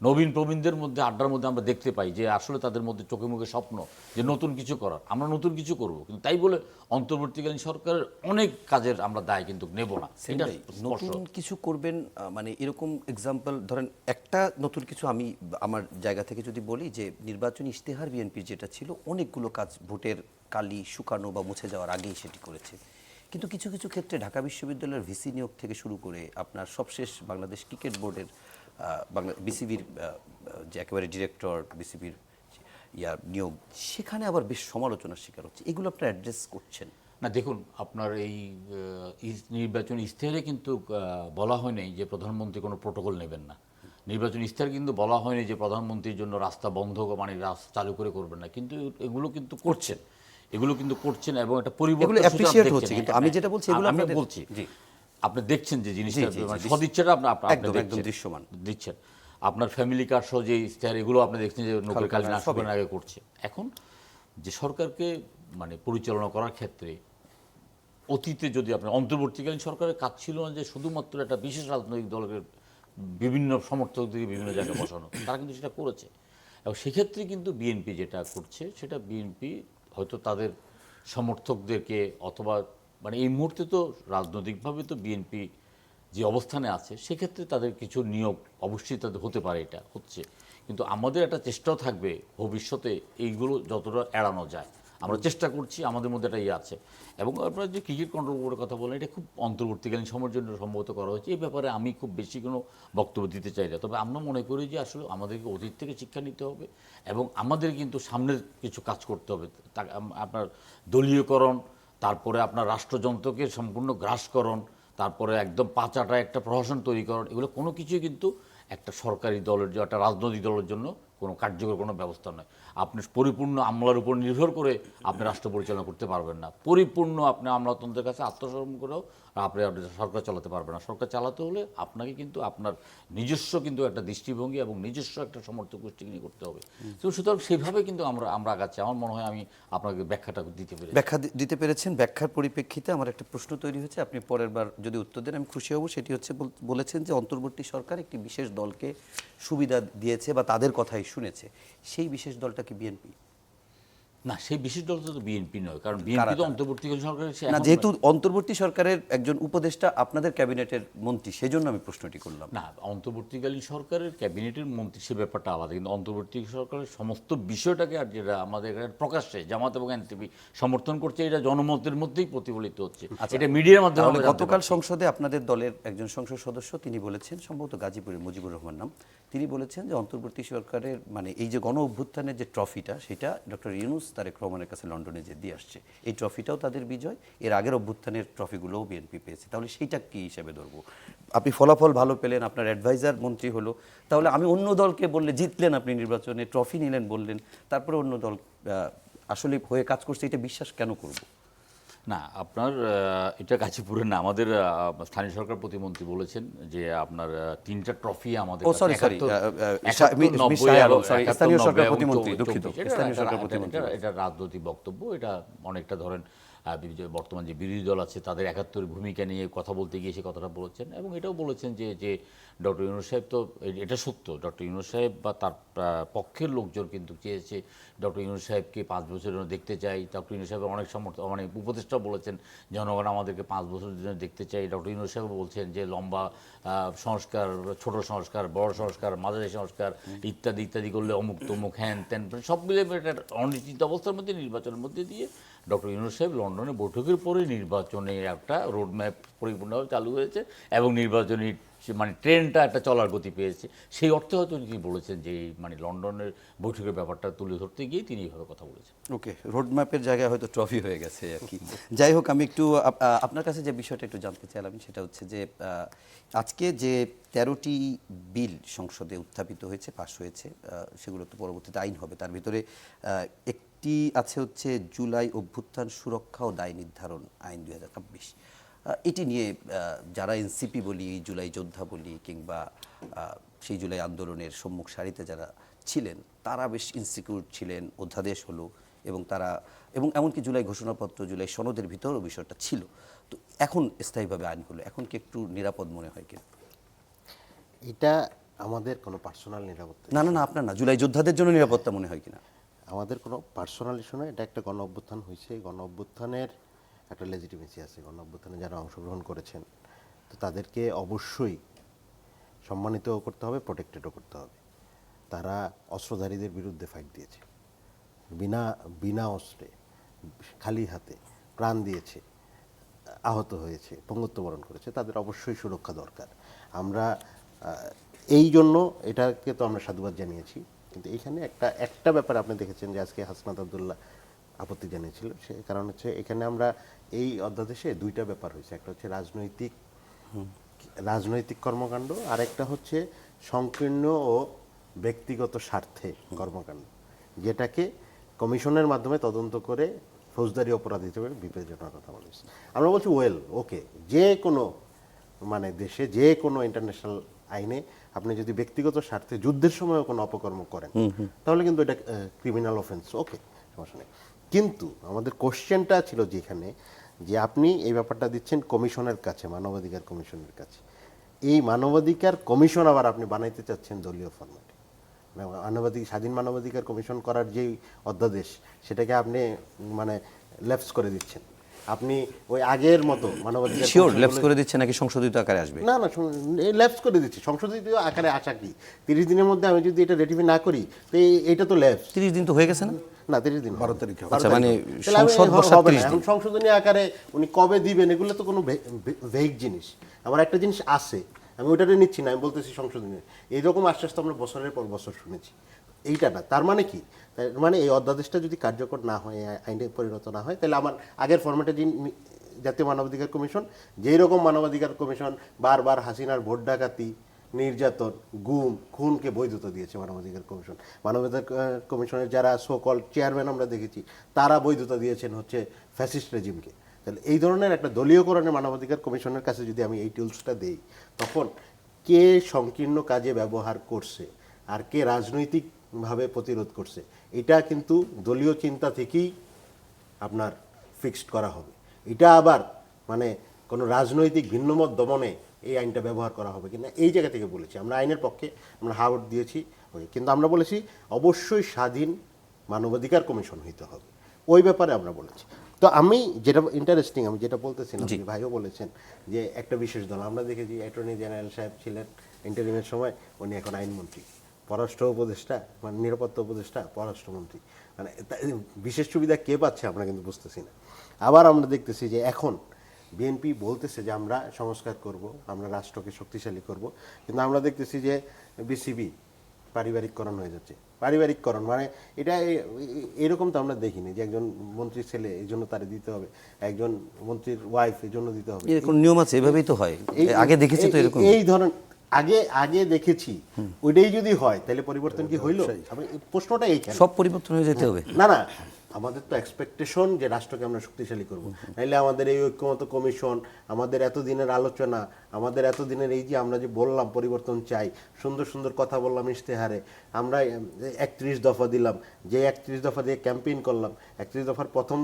[SPEAKER 2] নবীন প্রবীণদের মধ্যে আড্ডার মধ্যে আমরা দেখতে পাই যে আসলে তাদের মধ্যে চোখে মুখে স্বপ্ন যে নতুন কিছু করার, আমরা নতুন কিছু করব, কিন্তু তাই বলে অন্তর্বর্তীকালীন সরকারের অনেক কাজের আমরা দায় কিন্তু নেব না। এটা স্পষ্ট।
[SPEAKER 1] নতুন কিছু করবেন মানে এরকম এক্সাম্পল ধরেন একটা নতুন কিছু আমি আমার জায়গা থেকে যদি বলি যে নির্বাচনী ইশতেহার বিএনপির যেটা ছিল অনেকগুলো কাজ ভোটের কালি শুকানো বা মুছে যাওয়ার আগেই সেটি করেছে, কিন্তু কিছু কিছু ক্ষেত্রে ঢাকা বিশ্ববিদ্যালয়ের ভিসি নিয়োগ থেকে শুরু করে আপনার সবশেষ বাংলাদেশ ক্রিকেট বোর্ডের বাংলা বিসিবির যে একেবারে ডিরেক্টর বিসিবির নিয়োগ, সেখানে আবার বেশ সমালোচনার শিকার হচ্ছে, এগুলো আপনারা অ্যাড্রেস করছেন
[SPEAKER 2] না, দেখুন আপনার এই নির্বাচনী ইশতেহারে কিন্তু বলা হয় নাই যে প্রধানমন্ত্রী কোনো প্রোটোকল নেবেন না। নির্বাচনী ইশতেহার কিন্তু বলা হয়নি যে প্রধানমন্ত্রীর জন্য রাস্তা বন্ধ মানে রাস্তা চালু করে করবেন না, কিন্তু এগুলো কিন্তু করছেন, এবং একটা পরিবর্তন
[SPEAKER 1] অ্যাপ্রিশিয়েট হচ্ছে। কিন্তু আমি যেটা বলছি এগুলো
[SPEAKER 2] আমি
[SPEAKER 1] আপনাদের
[SPEAKER 2] বলছি
[SPEAKER 1] জি
[SPEAKER 2] আপনি দেখছেন যে জিনিসটা
[SPEAKER 1] জি, জি,
[SPEAKER 2] মানে
[SPEAKER 1] জি,
[SPEAKER 2] সদিচ্ছাটা
[SPEAKER 1] একদম দৃশ্যমান
[SPEAKER 2] দিচ্ছেন। আপনার ফ্যামিলি কার্ড সহ যে ইশতেহার এগুলো আপনি দেখছেন যে নৌকার কাজ না সবের আগে করছে। এখন যে সরকারকে মানে পরিচালনা করার ক্ষেত্রে অতীতে যদি আপনি অন্তর্বর্তীকালীন সরকারের কাজ ছিল না যে শুধুমাত্র একটা বিশেষ রাজনৈতিক দলের বিভিন্ন সমর্থকদের বিভিন্ন জায়গায় বসানো, তারা কিন্তু সেটা করেছে। এবং সেক্ষেত্রে কিন্তু বিএনপি যেটা করছে সেটা বিএনপি হয়তো তাদের সমর্থকদেরকে অথবা মানে এই মুহূর্তে তো রাজনৈতিকভাবে তো বিএনপি যে অবস্থানে আছে সেক্ষেত্রে তাদের কিছু নিয়োগ অবশ্যই তাদের হতে পারে, এটা হচ্ছে, কিন্তু আমাদের একটা চেষ্টাও থাকবে ভবিষ্যতে এইগুলো যতটা এড়ানো যায় আমরা চেষ্টা করছি, আমাদের মধ্যে একটা ইয়ে আছে। এবং আপনারা যে ক্রিকেট কন্ট্রোল বোর্ডের কথা বলেন, এটা খুব অন্তর্বর্তীকালীন সময়ের জন্য সম্ভবত করা হয়েছে, এই ব্যাপারে আমি খুব বেশি কোনো বক্তব্য দিতে চাই না। তবে আমরা মনে করি যে আসলে আমাদেরকে অতীত থেকে শিক্ষা নিতে হবে এবং আমাদের কিন্তু সামনের কিছু কাজ করতে হবে। আপনার দলীয়করণ, তারপরে আপনার রাষ্ট্রযন্ত্রকে সম্পূর্ণ গ্রাসকরণ, তারপরে একদম পাঁচাটা একটা প্রশাসন তৈরিকরণ, এগুলো কোনো কিছুই কিন্তু একটা সরকারি দলের একটা রাজনৈতিক দলের জন্য কোনো কার্যকর কোনো ব্যবস্থা নয়। আপনি পরিপূর্ণ আমলার উপর নির্ভর করে আপনি রাষ্ট্র পরিচালনা করতে পারবেন না। পরিপূর্ণ আপনি আমলাতন্ত্রের কাছে আত্মসমর্পণ করেও আপনি সরকার চালাতে পারবেন না। সরকার চালাতে হলে আপনাকে কিন্তু আপনার নিজস্ব কিন্তু একটা দৃষ্টিভঙ্গি এবং নিজস্ব একটা সমর্থক গোষ্ঠী নিয়ে করতে হবে। তো সুতরাং সেইভাবে কিন্তু আমরা আগাচ্ছি। আমার মনে হয় আমি আপনাকে ব্যাখ্যাটা
[SPEAKER 1] দিতে পেরেছেন। ব্যাখ্যার পরিপ্রেক্ষিতে আমার একটা প্রশ্ন তৈরি হচ্ছে, আপনি পরের বার যদি উত্তর দেন আমি খুশি হব। সেটি হচ্ছে বলেছেন যে অন্তর্বর্তী সরকার একটি বিশেষ দলকে সুবিধা দিয়েছে বা তাদের কথাই শুনেছে, সেই বিশেষ দলটা কি বিএনপি?
[SPEAKER 2] না, সেই বিশেষ দলটা তো বিএনপি নয়, কারণ বিএনপি তো অন্তর্বর্তীকালীন সরকারের
[SPEAKER 1] না, যেহেতু অন্তর্বর্তী সরকারের একজন উপদেষ্টা আপনাদের ক্যাবিনেটের মন্ত্রী, সেজন্য আমি প্রশ্নটি করলাম।
[SPEAKER 2] না, অন্তর্বর্তীকালীন সরকারের ক্যাবিনেটের মন্ত্রী সে ব্যাপারটা আলাদা, কিন্তু অন্তর্বর্তী সরকারের সমস্ত বিষয়টাকে আর যেটা আমাদের প্রকাশ্যে জামাত এবং এনসিপি সমর্থন করছে, এটা জনমতের মধ্যেই প্রতিফলিত হচ্ছে, এটা মিডিয়ার মাধ্যমে আমরা
[SPEAKER 1] গতকাল সংসদে আপনাদের দলের একজন সংসদ সদস্য তিনি বলেছেন, সম্ভবত গাজীপুরের মুজিবুর রহমান নাম, তিনি বলেছেন যে অন্তর্বর্তী সরকারের মানে এই যে গণ অভ্যুত্থানের যে ট্রফিটা সেটা ডক্টর ইউনূস তারেক রহমানের কাছে লন্ডনে যে দিয়ে আসছে, এই ট্রফিটাও তাদের বিজয়, এর আগের অভ্যুত্থানের ট্রফিগুলোও বিএনপি পেয়েছে, তাহলে সেইটা কি হিসেবে ধরবো? আপনি ফলাফল ভালো পেলেন, আপনার অ্যাডভাইজার মন্ত্রী হলো, তাহলে আমি অন্য দলকে বললে জিতলেন আপনি নির্বাচনে, ট্রফি নিলেন বললেন, তারপরে অন্য দল আসলে হয়ে কাজ করছে, এটা বিশ্বাস কেন করব?
[SPEAKER 2] না, আপনার এটা গাজীপুরের না, আমাদের স্থানীয় সরকার প্রতিমন্ত্রী বলেছেন যে আপনার 3টা ট্রফি আমাদের এটা রাজনৈতিক বক্তব্য, এটা অনেকটা ধরেন বর্তমান যে বিরোধী দল আছে তাদের 71 ভূমিকা নিয়ে কথা বলতে গিয়ে সে কথাটা বলেছেন, এবং এটাও বলেছেন যে ডক্টর ইউনূস সাহেব, তো এটা সত্য, ডক্টর ইউনূস সাহেব বা তার পক্ষের লোকজন কিন্তু চেয়েছে ডক্টর ইউনূস সাহেবকে 5 বছরের জন্য দেখতে চাই। ডক্টর ইউনূস সাহেবের অনেক মানে উপদেষ্টা বলেছেন জনগণ আমাদেরকে 5 বছরের জন্য দেখতে চাই। ডক্টর ইউনূস সাহেব বলছেন যে লম্বা সংস্কার, ছোট সংস্কার, বড় সংস্কার, মাঝারি সংস্কার ইত্যাদি ইত্যাদি করলে অমুক তমুক হ্যান ত্যান সব মিলে একটা অনিশ্চিত অবস্থার মধ্যে নির্বাচনের মধ্যে দিয়ে ডক্টর ইউনূস সাহেব লন্ডনে বৈঠকের পরে নির্বাচনে একটা রোডম্যাপ পরিপূর্ণভাবে চালু হয়েছে এবং নির্বাচনী মানে ট্রেনটা একটা চলার গতি পেয়েছে। সেই অর্থে হয়তো তিনি বলেছেন যে মানে লন্ডনের বৈঠকের ব্যাপারটা তুলে ধরতে গিয়ে তিনি এইভাবে কথা বলেছেন।
[SPEAKER 1] ওকে, রোডম্যাপের জায়গায় হয়তো ট্রফি হয়ে গেছে আর কি। যাই হোক, আমি একটু আপনার কাছে যে বিষয়টা একটু জানতে চাইলাম সেটা হচ্ছে যে আজকে যে 13টি বিল সংসদে উত্থাপিত হয়েছে, পাশ হয়েছে, সেগুলো তো পরবর্তীতে আইন হবে, তার ভিতরে একটি আছে হচ্ছে জুলাই অভ্যুত্থান সুরক্ষা ও দায় নির্ধারণ আইন 2026। এটি নিয়ে যারা এনসিপি বলি, জুলাই যোদ্ধা বলি, কিংবা সেই জুলাই আন্দোলনের সম্মুখ সারিতে যারা ছিলেন তারা বেশ ইনসিকিউর ছিলেন, অধ্যাদেশ হলো, এবং তারা এবং এমনকি জুলাই ঘোষণাপত্র, জুলাই সনদের ভিতরেও বিষয়টা ছিল। তো এখন স্থায়ীভাবে আইনগুলো এখন কি একটু নিরাপদ মনে হয় কি?
[SPEAKER 3] এটা আমাদের কোনো পার্সোনাল নিরাপত্তা,
[SPEAKER 1] না না না, আপনার না, জুলাই যোদ্ধাদের জন্য নিরাপত্তা মনে হয় কিনা?
[SPEAKER 3] আমাদের কোনো পার্সোনাল ইস্যু নয়। এটা একটা গণ অভ্যুত্থান হয়েছে, গণ অভ্যুত্থানের একটা লেজিটিমেসি আছে। গণ অভ্যুত্থানে যারা অংশগ্রহণ করেছেন, তো তাদেরকে অবশ্যই সম্মানিতও করতে হবে, প্রোটেক্টেডও করতে হবে। তারা অস্ত্রধারীদের বিরুদ্ধে ফাইট দিয়েছে, বিনা বিনা অস্ত্রে, খালি হাতে প্রাণ দিয়েছে, আহত হয়েছে, পঙ্গুত্ব বরণ করেছে, তাদের অবশ্যই সুরক্ষা দরকার। আমরা এই জন্য এটাকে তো আমরা সাধুবাদ জানিয়েছি। কিন্তু এইখানে একটা ব্যাপার আপনি দেখেছেন যে আজকে হাসনাত আব্দুল্লাহ আপত্তি জানিয়েছিল, সে কারণ হচ্ছে এখানে আমরা এই অধ্যাদেশে দুইটা ব্যাপার হয়েছে। একটা হচ্ছে রাজনৈতিক কর্মকাণ্ড, আর একটা হচ্ছে সংকীর্ণ ও ব্যক্তিগত স্বার্থে কর্মকাণ্ড, যেটাকে কমিশনের মাধ্যমে তদন্ত করে ফৌজদারি অপরাধ হিসেবে বিবেচনার কথা বলেছে। আমরা বলছি ওয়েল ওকে, যে কোনো মানে দেশে যে কোনো ইন্টারন্যাশনাল আইনে আপনি যদি ব্যক্তিগত স্বার্থে যুদ্ধের সময়ও কোনো অপকর্ম করেন তাহলে কিন্তু এটা ক্রিমিনাল অফেন্স, ওকে, সমস্যা নেই। কিন্তু আমাদের কোশ্চেনটা ছিল যেখানে যে আপনি এই ব্যাপারটা দিচ্ছেন কমিশনের কাছে, মানবাধিকার কমিশনের কাছে। এই মানবাধিকার কমিশন আবার আপনি বানাইতে চাচ্ছেন দলীয় ফরম্যাটে। স্বাধীন মানবাধিকার কমিশন করার যেই অধ্যাদেশ, সেটাকে আপনি মানে ল্যাপস করে দিচ্ছেন। আপনি ওই আগের মতো মানবাধিকার
[SPEAKER 1] শিওর ল্যাপস করে দিচ্ছে নাকি সংশোধিত আকারে আসবে?
[SPEAKER 3] না না, ল্যাপস করে দিচ্ছি। সংশোধিত আকারে আসা কি 30 দিনের মধ্যে আমি যদি এটা রেটিফাই না করি তো এটা তো ল্যাপস।
[SPEAKER 1] 30 দিন তো হয়ে গেছে না?
[SPEAKER 3] না, 30 দিন
[SPEAKER 4] 12 তারিখে হবে।
[SPEAKER 1] আচ্ছা, মানে
[SPEAKER 3] তাহলে আমি
[SPEAKER 1] সংসদ বসা
[SPEAKER 3] হবে না।
[SPEAKER 1] 30 দিন।
[SPEAKER 3] এখন সংশোধনী আকারে উনি কবে দিবেন এগুলো তো কোনো ভেগ জিনিস। আমার একটা জিনিস আছে, আমি ওইটাতে নিচ্ছি না, আমি বলতেছি সংশোধনী। এইরকম আশ্বাস তো আমরা বছরের পর বছর শুনেছি। এইটা না, তার মানে কি? তার মানে এই অধ্যাদেশটা যদি কার্যকর না হয়, আইনে পরিণত না হয়, তাহলে আমার আগের ফরম্যাটে জাতীয় মানবাধিকার কমিশন, যেই রকম মানবাধিকার কমিশন বারবার হাসিনার ভোট ডাকাতি, নির্যাতন, গুম, খুনকে বৈধতা দিয়েছে মানবাধিকার কমিশন। মানবাধিকার কমিশনের যারা সোকল চেয়ারম্যান আমরা দেখেছি, তারা বৈধতা দিয়েছেন হচ্ছে ফ্যাসিস্ট রেজিমকে। তাহলে এই ধরনের একটা দলীয়করণের মানবাধিকার কমিশনের কাছে যদি আমি এই টুলসটা দেই, তখন কে সংকীর্ণ কাজে ব্যবহার করছে আর কে রাজনৈতিকভাবে প্রতিরোধ করছে, এটা কিন্তু দলীয় চিন্তা থেকেই আপনার ফিক্সড করা হবে। এটা আবার মানে কোনো রাজনৈতিক ভিন্নমত দমনে এই আইনটা ব্যবহার করা হবে কিনা, এই জায়গা থেকে বলেছি। আমরা আইনের পক্ষে আমরা হাওয়ার্ড দিয়েছি, কিন্তু আমরা বলেছি অবশ্যই স্বাধীন মানবাধিকার কমিশন হইতে হবে, ওই ব্যাপারে আমরা বলেছি। তো আমি যেটা ইন্টারেস্টিং, আমি যেটা বলতেছিলাম, ভাইও বলেছেন যে একটা বিশেষ দল আমরা দেখেছি, অ্যাটর্নি জেনারেল সাহেব ছিলেন ইন্টারিমের সময়, উনি এখন আইনমন্ত্রী, পররাষ্ট্র উপদেষ্টা, মানে নিরাপত্তা উপদেষ্টা, পররাষ্ট্রমন্ত্রী। মানে বিশেষ সুবিধা কে পাচ্ছে আমরা কিন্তু বুঝতেছি না। আবার আমরা দেখতেছি যে এখন বিএনপি বলতেছে যে আমরা সংস্কার করব, আমরা রাষ্ট্রকে শক্তিশালী করব, কিন্তু আমরা দেখতেছি যে বিসিবি পারিবারিককরণ হয়ে যাচ্ছে। পারিবারিককরণ মানে এটা এরকম তো আমরা দেখিনি যে একজন মন্ত্রীর ছেলে এই জন্য তারে দিতে হবে, একজন মন্ত্রীর ওয়াইফ এই জন্য দিতে হবে।
[SPEAKER 1] এরকম নিয়ম আছে, এভাবেই তো হয়, আগে দেখেছি তো এরকম।
[SPEAKER 3] এই ধরনের আগে দেখেছি, ওইটাই যদি হয় তাহলে পরিবর্তন কি হইল? প্রশ্নটা এইখানে।
[SPEAKER 1] সব পরিবর্তন হয়ে যেতে হবে?
[SPEAKER 3] না না, আমাদের তো এক্সপেকটেশন যে রাষ্ট্রকে আমরা শক্তিশালী করব, নাইলে আমাদের এই ঐক্যমত কমিশন, আমাদের এতদিনের আলোচনা, আমাদের এতদিনের এই যে আমরা যে বললাম পরিবর্তন চাই, সুন্দর সুন্দর কথা বললাম ইশতেহারে, আমরা 31 দফা দিলাম, যে 31 দফা দিয়ে ক্যাম্পেইন করলাম, 31 দফার প্রথম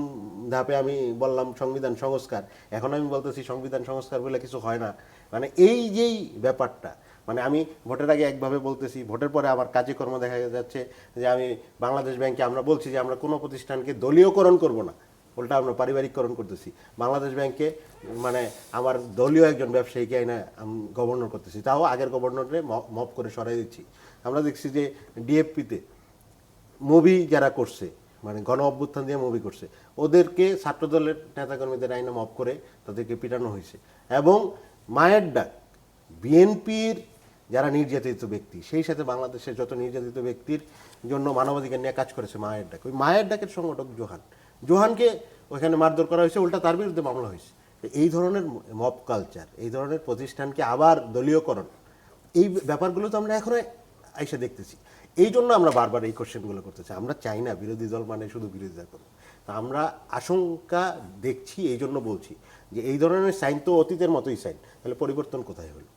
[SPEAKER 3] ধাপে আমি বললাম সংবিধান সংস্কার, এখন আমি বলতেছি সংবিধান সংস্কার বলে কিছু হয় না। মানে এই যেই ব্যাপারটা, মানে আমি ভোটের আগে একভাবে বলতেছি, ভোটের পরে আমার কাজে কর্ম দেখা যাচ্ছে যে আমি বাংলাদেশ ব্যাংকে আমরা বলছি যে আমরা কোনো প্রতিষ্ঠানকে দলীয়করণ করব না, উল্টা আমরা পারিবারিককরণ করতেছি। বাংলাদেশ ব্যাংকে মানে আমার দলীয় একজন ব্যবসায়ীকে আইনা গভর্নর করতেছি, তাও আগের গভর্নরে মপ করে সরাই দিচ্ছি। আমরা দেখছি যে ডিএফপিতে মুভি যারা করছে, মানে গণ অভ্যুত্থান দিয়ে মুভি করছে, ওদেরকে ছাত্রদলের নেতাকর্মীদের আইনে মপ করে তাদেরকে পিটানো হয়েছে। এবং মায়ের ডাক, বিএনপির যারা নির্যাতিত ব্যক্তি, সেই সাথে বাংলাদেশের যত নির্যাতিত ব্যক্তির জন্য মানবাধিকার নিয়ে কাজ করেছে মায়ের ডাক, ওই মায়ের ডাকের সংগঠক জোহানকে ওইখানে মারধর করা হয়েছে, উল্টা তার বিরুদ্ধে মামলা হয়েছে। এই ধরনের মব কালচার, এই ধরনের প্রতিষ্ঠানকে আবার দলীয়করণ, এই ব্যাপারগুলো তো আমরা এখন আইসা দেখতেছি। এই জন্য আমরা বারবার এই কোশ্চেনগুলো করতেছি। আমরা চাই না বিরোধী দল মানে শুধু বিরোধিতা করবো, তা আমরা আশঙ্কা দেখছি। এই জন্য বলছি যে এই ধরনের সাইন তো অতীতের মতোই সাইন, তাহলে পরিবর্তন কোথায় হলো?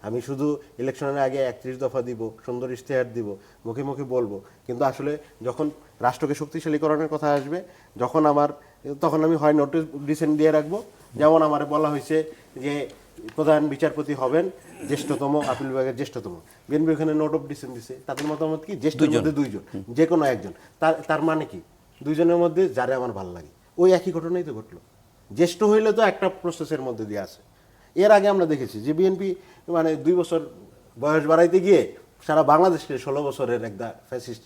[SPEAKER 3] আমি শুধু ইলেকশনের আগে 31 দফা দিব, সুন্দর ইশতেহার দিব, মুখে মুখে বলবো, কিন্তু আসলে যখন রাষ্ট্রকে শক্তিশালীকরণের কথা আসবে, তখন আমি হয় নোটিশ ডিসেন্ট দিয়ে রাখবো, যেমন আমার বলা হয়েছে যে প্রধান বিচারপতি হবেন জ্যেষ্ঠতম, আপিল বিভাগের জ্যেষ্ঠতম। বিএনপি ওখানে নোট অফ ডিসেন্ট দিছে, তাদের মতামত কি জ্যেষ্ঠের মধ্যে 2 জন, যে কোনো একজন। তার মানে কি 2 জনের মধ্যে যারে আমার ভালো লাগে, ওই একই ঘটনাই তো ঘটলো। জ্যেষ্ঠ হইলে তো একটা প্রসেসের মধ্যে দিয়ে আসে। এর আগে আমরা দেখেছি যে বিএনপি মানে 2 বছর বয়স বাড়াইতে গিয়ে সারা বাংলাদেশকে 16 বছরের একটা ফ্যাসিস্ট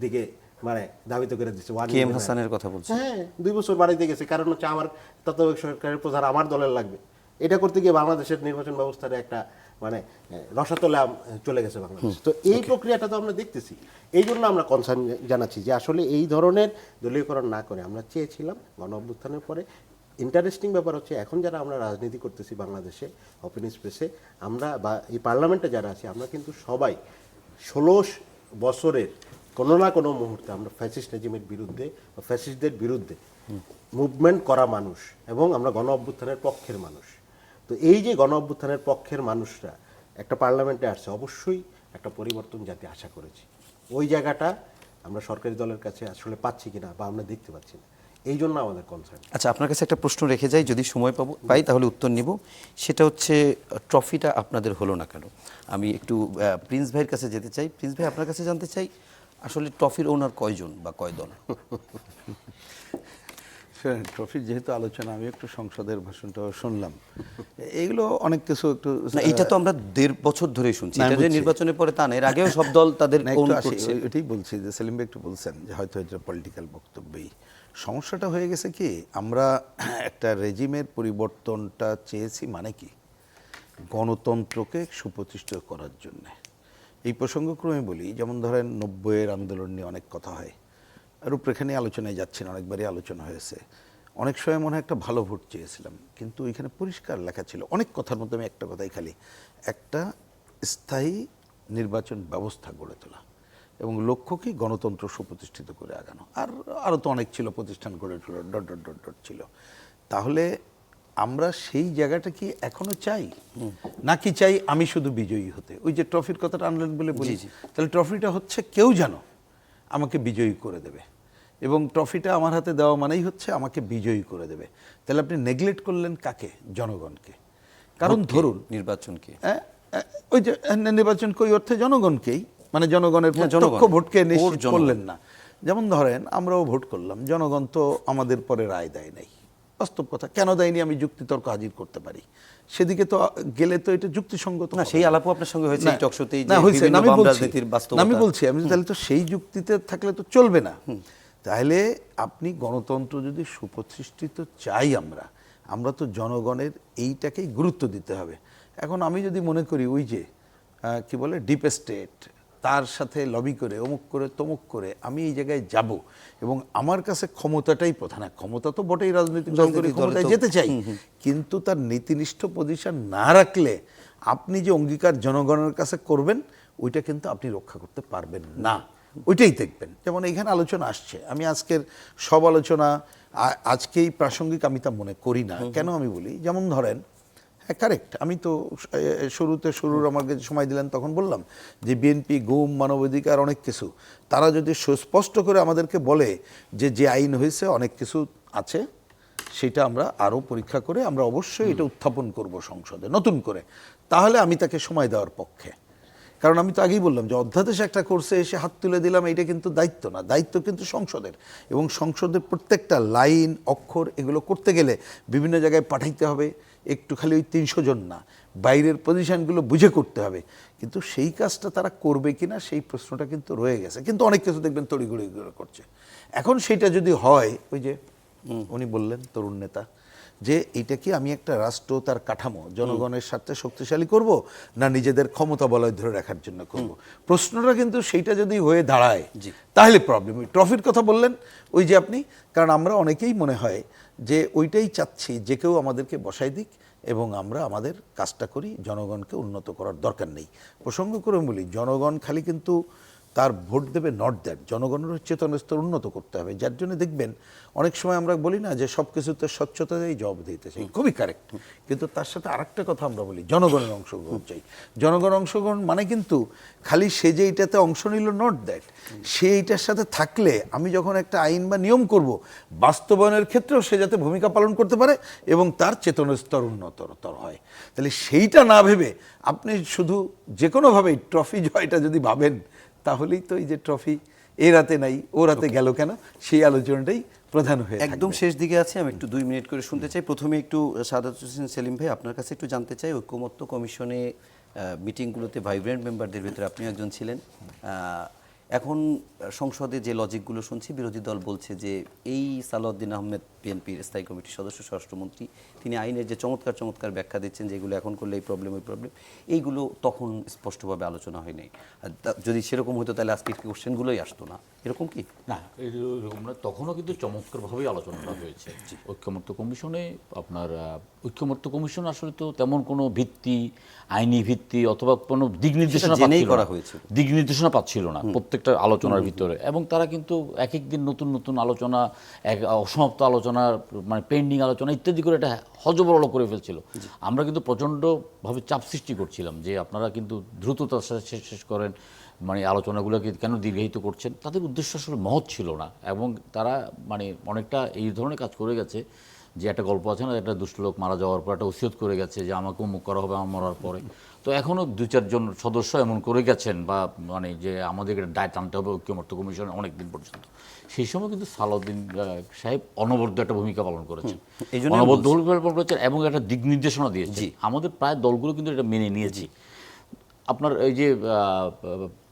[SPEAKER 3] দিকে মানে ধাবিত করে দিচ্ছে।
[SPEAKER 1] কে এম হাসানের কথা বলছেন?
[SPEAKER 3] হ্যাঁ, 2 বছর বাড়াইতে গেছে, কারণ হচ্ছে আমার তত্ত্বাবধায়ক সরকারের প্রধান আমার দলের লাগবে। এটা করতে গিয়ে বাংলাদেশের নির্বাচন ব্যবস্থার একটা মানে রসাতলে চলে গেছে বাংলাদেশ। তো এই প্রক্রিয়াটা তো আমরা দেখতেছি, এই জন্য আমরা কনসার্ন জানাচ্ছি যে আসলে এই ধরনের দলীয়করণ না করে আমরা চেয়েছিলাম গণ অভ্যুত্থানের পরে। ইন্টারেস্টিং ব্যাপার হচ্ছে এখন যারা আমরা রাজনীতি করতেছি বাংলাদেশে ওপেন স্পেসে, আমরা বা এই পার্লামেন্টে যারা আছি, আমরা কিন্তু সবাই 16 বছরের কোনো না কোনো মুহূর্তে আমরা ফ্যাসিস্ট রেজিমের বিরুদ্ধে বা ফ্যাসিস্টদের বিরুদ্ধে মুভমেন্ট করা মানুষ, এবং আমরা গণ অভ্যুত্থানের পক্ষের মানুষ। তো এই যে গণ অভ্যুত্থানের পক্ষের মানুষরা একটা পার্লামেন্টে আসছে, অবশ্যই একটা পরিবর্তন যাতে আশা করেছি, ওই জায়গাটা আমরা সরকারি দলের কাছে আসলে পাচ্ছি কিনা বা আমরা দেখতে পাচ্ছি না, এই জন্য আমাদের কনসার্ন।
[SPEAKER 1] আচ্ছা, আপনার কাছে একটা প্রশ্ন রেখে যাই, যদি সময় পাই তাহলে উত্তর নিব। সেটা হচ্ছে ট্রফিটা আপনাদের হলো না কেন? আমি একটু প্রিন্স ভাইয়ের কাছে যেতে চাই। প্রিন্স ভাই, আপনার কাছে জানতে চাই আসলে ট্রফির ওনার কয়জন বা কয় দল?
[SPEAKER 4] ট্রফির যেহেতু আলোচনা, আমি একটু সংসদের ভাষণটা শুনলাম, এইগুলো অনেক কিছু একটু
[SPEAKER 1] না, এটা তো আমরা 1.5 বছর ধরেই শুনছি,
[SPEAKER 4] না,
[SPEAKER 1] এটা যে
[SPEAKER 4] বুঝছি।
[SPEAKER 1] নির্বাচনের পরে তা না, এর আগেও সব দল তাদের
[SPEAKER 4] না, একটু
[SPEAKER 1] own
[SPEAKER 4] আসি,
[SPEAKER 1] করছে।
[SPEAKER 4] এটাই বলছি যে সেলিম ভাই একটু বলছেন যে হয়তো এটা পলিটিক্যাল বক্তব্যই সমস্যাটা হয়ে গেছে। কি আমরা একটা রেজিমের পরিবর্তনটা চেয়েছি, মানে কি গণতন্ত্রকে সুপ্রতিষ্ঠিত করার জন্য। এই প্রসঙ্গক্রমে বলি, যেমন ধরেন 90-এর আন্দোলন নিয়ে অনেক কথা হয়, রূপরেখা নিয়ে আলোচনায় যাচ্ছি না, অনেকবারই আলোচনা হয়েছে। অনেক সময় মনে হয় একটা ভালো ভোট চেয়েছিলাম, কিন্তু এখানে পরিষ্কার লেখা ছিল অনেক কথার মধ্যে, আমি একটা কথাই খালি, একটা স্থায়ী নির্বাচন ব্যবস্থা গড়ে তোলা এবং লক্ষ্য কি গণতন্ত্র সুপ্রতিষ্ঠিত করে আগানো। আর আরও তো অনেক ছিল, প্রতিষ্ঠান গড়ে তোলা, ডট ডট ডট ডট ছিল। তাহলে আমরা সেই জায়গাটা কি এখনো চাই, নাকি চাই আমি শুধু বিজয়ী হতে? ওই যে ট্রফির কথাটা আনলেন বলে বলি, তাহলে ট্রফিটা হচ্ছে কেউ যেন আমাকে বিজয়ী করে দেবে, এবং ট্রফিটা আমার হাতে দেওয়া মানেই হচ্ছে আমাকে বিজয়ী করে দেবে। তাহলে আপনি নেগলেক্ট করলেন কাকে? জনগণকে। কারণ ধরুন
[SPEAKER 1] নির্বাচনকে,
[SPEAKER 4] ওই যে নির্বাচন কই অর্থে জনগণকেই, মানে জনগণের প্রত্যক্ষ ভোটকে নিশ্চিত করলেন না। যেমন ধরেন আমরাও ভোট করলাম, জনগণ তো আমাদের পরে রায় দেয় নাই, বাস্তব কথা। কেন দেয়নি আমি যুক্তিতর্ক হাজির করতে পারি, সেদিকে তো গেলে তো এটা যুক্তিসঙ্গত
[SPEAKER 1] না, সেই আলাপও আপনার সঙ্গে হয়েছে এই টকশোতেই,
[SPEAKER 4] না হয়েছে,
[SPEAKER 1] বিভিন্ন
[SPEAKER 4] আমি
[SPEAKER 1] বাম
[SPEAKER 4] বলছি,
[SPEAKER 1] রাজনীতির বাস্তবতা।
[SPEAKER 4] আমি বলছি, আমি তাহলে তো সেই যুক্তিতে থাকলে তো চলবে না। তাহলে আপনি গণতন্ত্র যদি সুপ্রতিষ্ঠিত চাই আমরা তো জনগণের এইটাকেই গুরুত্ব দিতে হবে। এখন আমি যদি মনে করি ওই যে কি বলে ডিপ স্টেট, তার সাথে লবি করে অমুক করে তমুক করে আমি এই জায়গায় যাব, এবং আমার কাছে ক্ষমতাটাই প্রধান। ক্ষমতা তো বটেই, রাজনৈতিক দল করে ক্ষমতায় যেতে চাই, কিন্তু তার নীতিনিষ্ঠ পজিশন না রাখলে আপনি যে অঙ্গীকার জনগণের কাছে করবেন ওইটা কিন্তু আপনি রক্ষা করতে পারবেন না। ওইটাই দেখবেন। যেমন এইখানে আলোচনা আসছে, আমি আজকের সব আলোচনা আজকেই প্রাসঙ্গিক আমি তা মনে করি না। কেন আমি বলি, যেমন ধরেন, হ্যাঁ কারেক্ট, আমি তো শুরুর আমাকে সময় দিলেন তখন বললাম যে বিএনপি, গুম, মানবাধিকার, অনেক কিছু, তারা যদি সুস্পষ্ট করে আমাদেরকে বলে যে যে আইন হয়েছে অনেক কিছু আছে, সেটা আমরা আরও পরীক্ষা করে আমরা অবশ্যই এটা উত্থাপন করব সংসদে নতুন করে, তাহলে আমি তাকে সময় দেওয়ার পক্ষে। কারণ আমি তো আগেই বললাম যে অধ্যাদেশ একটা করছে, এসে হাত তুলে দিলাম, এটা কিন্তু দায়িত্ব না, দায়িত্ব কিন্তু সংসদের। এবং সংসদের প্রত্যেকটা লাইন, অক্ষর, এগুলো করতে গেলে বিভিন্ন জায়গায় পাঠাইতে হবে, একটু খালি ওই 300 জন না, বাইরের পজিশনগুলো বুঝে করতে হবে। কিন্তু সেই কাজটা তারা করবে কিনা সেই প্রশ্নটা কিন্তু রয়ে গেছে। কিন্তু অনেক কিছু দেখবেন তড়িঘড়ি করছে। এখন সেটা যদি হয়, ওই যে উনি বললেন তরুণ নেতা, যে এইটা কি আমি একটা রাষ্ট্র, তার কাঠামো জনগণের স্বার্থে শক্তিশালী করব, না নিজেদের ক্ষমতা বলয় ধরে রাখার জন্য করব? প্রশ্নটা কিন্তু সেইটা যদি হয়ে দাঁড়ায় তাহলে প্রবলেম। ট্রফির কথা বললেন ওই যে আপনি, কারণ আমরা অনেকেই মনে হয় যে ওইটাই চাচ্ছি যে কেউ আমাদেরকে বসাই দিক এবং আমরা আমাদের কাজটা করি, জনগণকে উন্নত করার দরকার নেই। প্রসঙ্গ করে বলি, জনগণ খালি কিন্তু তার ভোট দেবে নট দ্যাট, জনগণের চেতনা স্তর উন্নত করতে হবে। যার জন্য দেখবেন অনেক সময় আমরা বলি না যে সব কিছুতে স্বচ্ছতাই জবাবদিহিতা চাই, খুবই কারেক্ট, কিন্তু তার সাথে আরেকটা কথা আমরা বলি জনগণের অংশগ্রহণ চাই। জনগণ অংশগ্রহণ মানে কিন্তু খালি সে যে এইটাতে অংশ নিল নট দ্যাট, সে এইটার সাথে থাকলে আমি যখন একটা আইন বা নিয়ম করব বাস্তবায়নের ক্ষেত্রেও সে যাতে ভূমিকা পালন করতে পারে এবং তার চেতনা স্তর উন্নততর হয়। তাহলে সেইটা না ভেবে আপনি শুধু যে কোনোভাবেই ট্রফি জয়টা যদি ভাবেন, তাহলেই তো এই যে ট্রফি এ রাতে নাই ও রাতে গেল কেন, সেই আলোচনাটাই প্রধান হয়ে থাকবে।
[SPEAKER 1] একদম শেষ দিকে আছে, আমি একটু 2 মিনিট করে শুনতে চাই। প্রথমে একটু সাদাত হোসেন সেলিম ভাই, আপনার কাছে একটু জানতে চাই, ঐক্যমত্য কমিশনে মিটিংগুলোতে ভাইব্রেন্ট মেম্বারদের ভিতরে আপনি একজন ছিলেন। এখন সংসদে যে লজিকগুলো শুনছি, বিরোধী দল বলছে যে এই সালাউদ্দিন আহমেদ বিএনপির স্থায়ী কমিটির সদস্য স্বরাষ্ট্রমন্ত্রী, তিনি আইনের যে চমৎকার চমৎকার ব্যাখ্যা দিচ্ছেন যে এগুলো এখন করলে এই প্রবলেম ওই প্রবলেম, এইগুলো তখন স্পষ্টভাবে আলোচনা হয়নি। যদি সেরকম হতো তাহলে আজকে কোশ্চেনগুলোই আসতো না, এরকম কি?
[SPEAKER 2] না, এরকম না, তখনও কিন্তু চমৎকারভাবেই আলোচনাটা হয়েছে ঐক্যমত্য কমিশনে। আপনার ঐক্যমত্য কমিশন আসলে তো তেমন কোনো ভিত্তি, আইনি ভিত্তি অথবা কোনো দিক নির্দেশনা দিক নির্দেশনা পাচ্ছিল না প্রত্যেকটা আলোচনার ভিতরে, এবং তারা কিন্তু এক এক দিন নতুন নতুন আলোচনা, এক অসমাপ্ত আলোচনা, মানে পেন্ডিং আলোচনা ইত্যাদি করে এটা হজবরল করে ফেলছিল। আমরা কিন্তু প্রচণ্ডভাবে চাপ সৃষ্টি করছিলাম যে আপনারা কিন্তু দ্রুততার সাথে শেষ করেন, মানে আলোচনাগুলোকে কেন দীর্ঘায়িত করছেন। তাদের উদ্দেশ্য আসলে মহৎ ছিল না, এবং তারা মানে অনেকটা এই ধরনের কাজ করে গেছে যে একটা গল্প আছে না, একটা দুষ্ট লোক মারা যাওয়ার পর একটা ওসিয়ত করে গেছে যে আমাকেও মুখ করা হবে আমার মরার পরে। তো এখনও 2-4 জন সদস্য এমন করে গেছেন, বা মানে যে আমাদেরকে দায় টানতে হবে ঐক্যমত্য কমিশনে অনেক দিন পর্যন্ত। সেই সময় কিন্তু সালাউদ্দিন সাহেব অনবদ্য একটা ভূমিকা পালন করেছেন, অনবদ্য ভূমিকা পালন করেছেন এবং একটা দিক নির্দেশনা দিয়েছে। আমাদের প্রায় দলগুলো কিন্তু এটা মেনে নিয়েছি। আপনার এই যে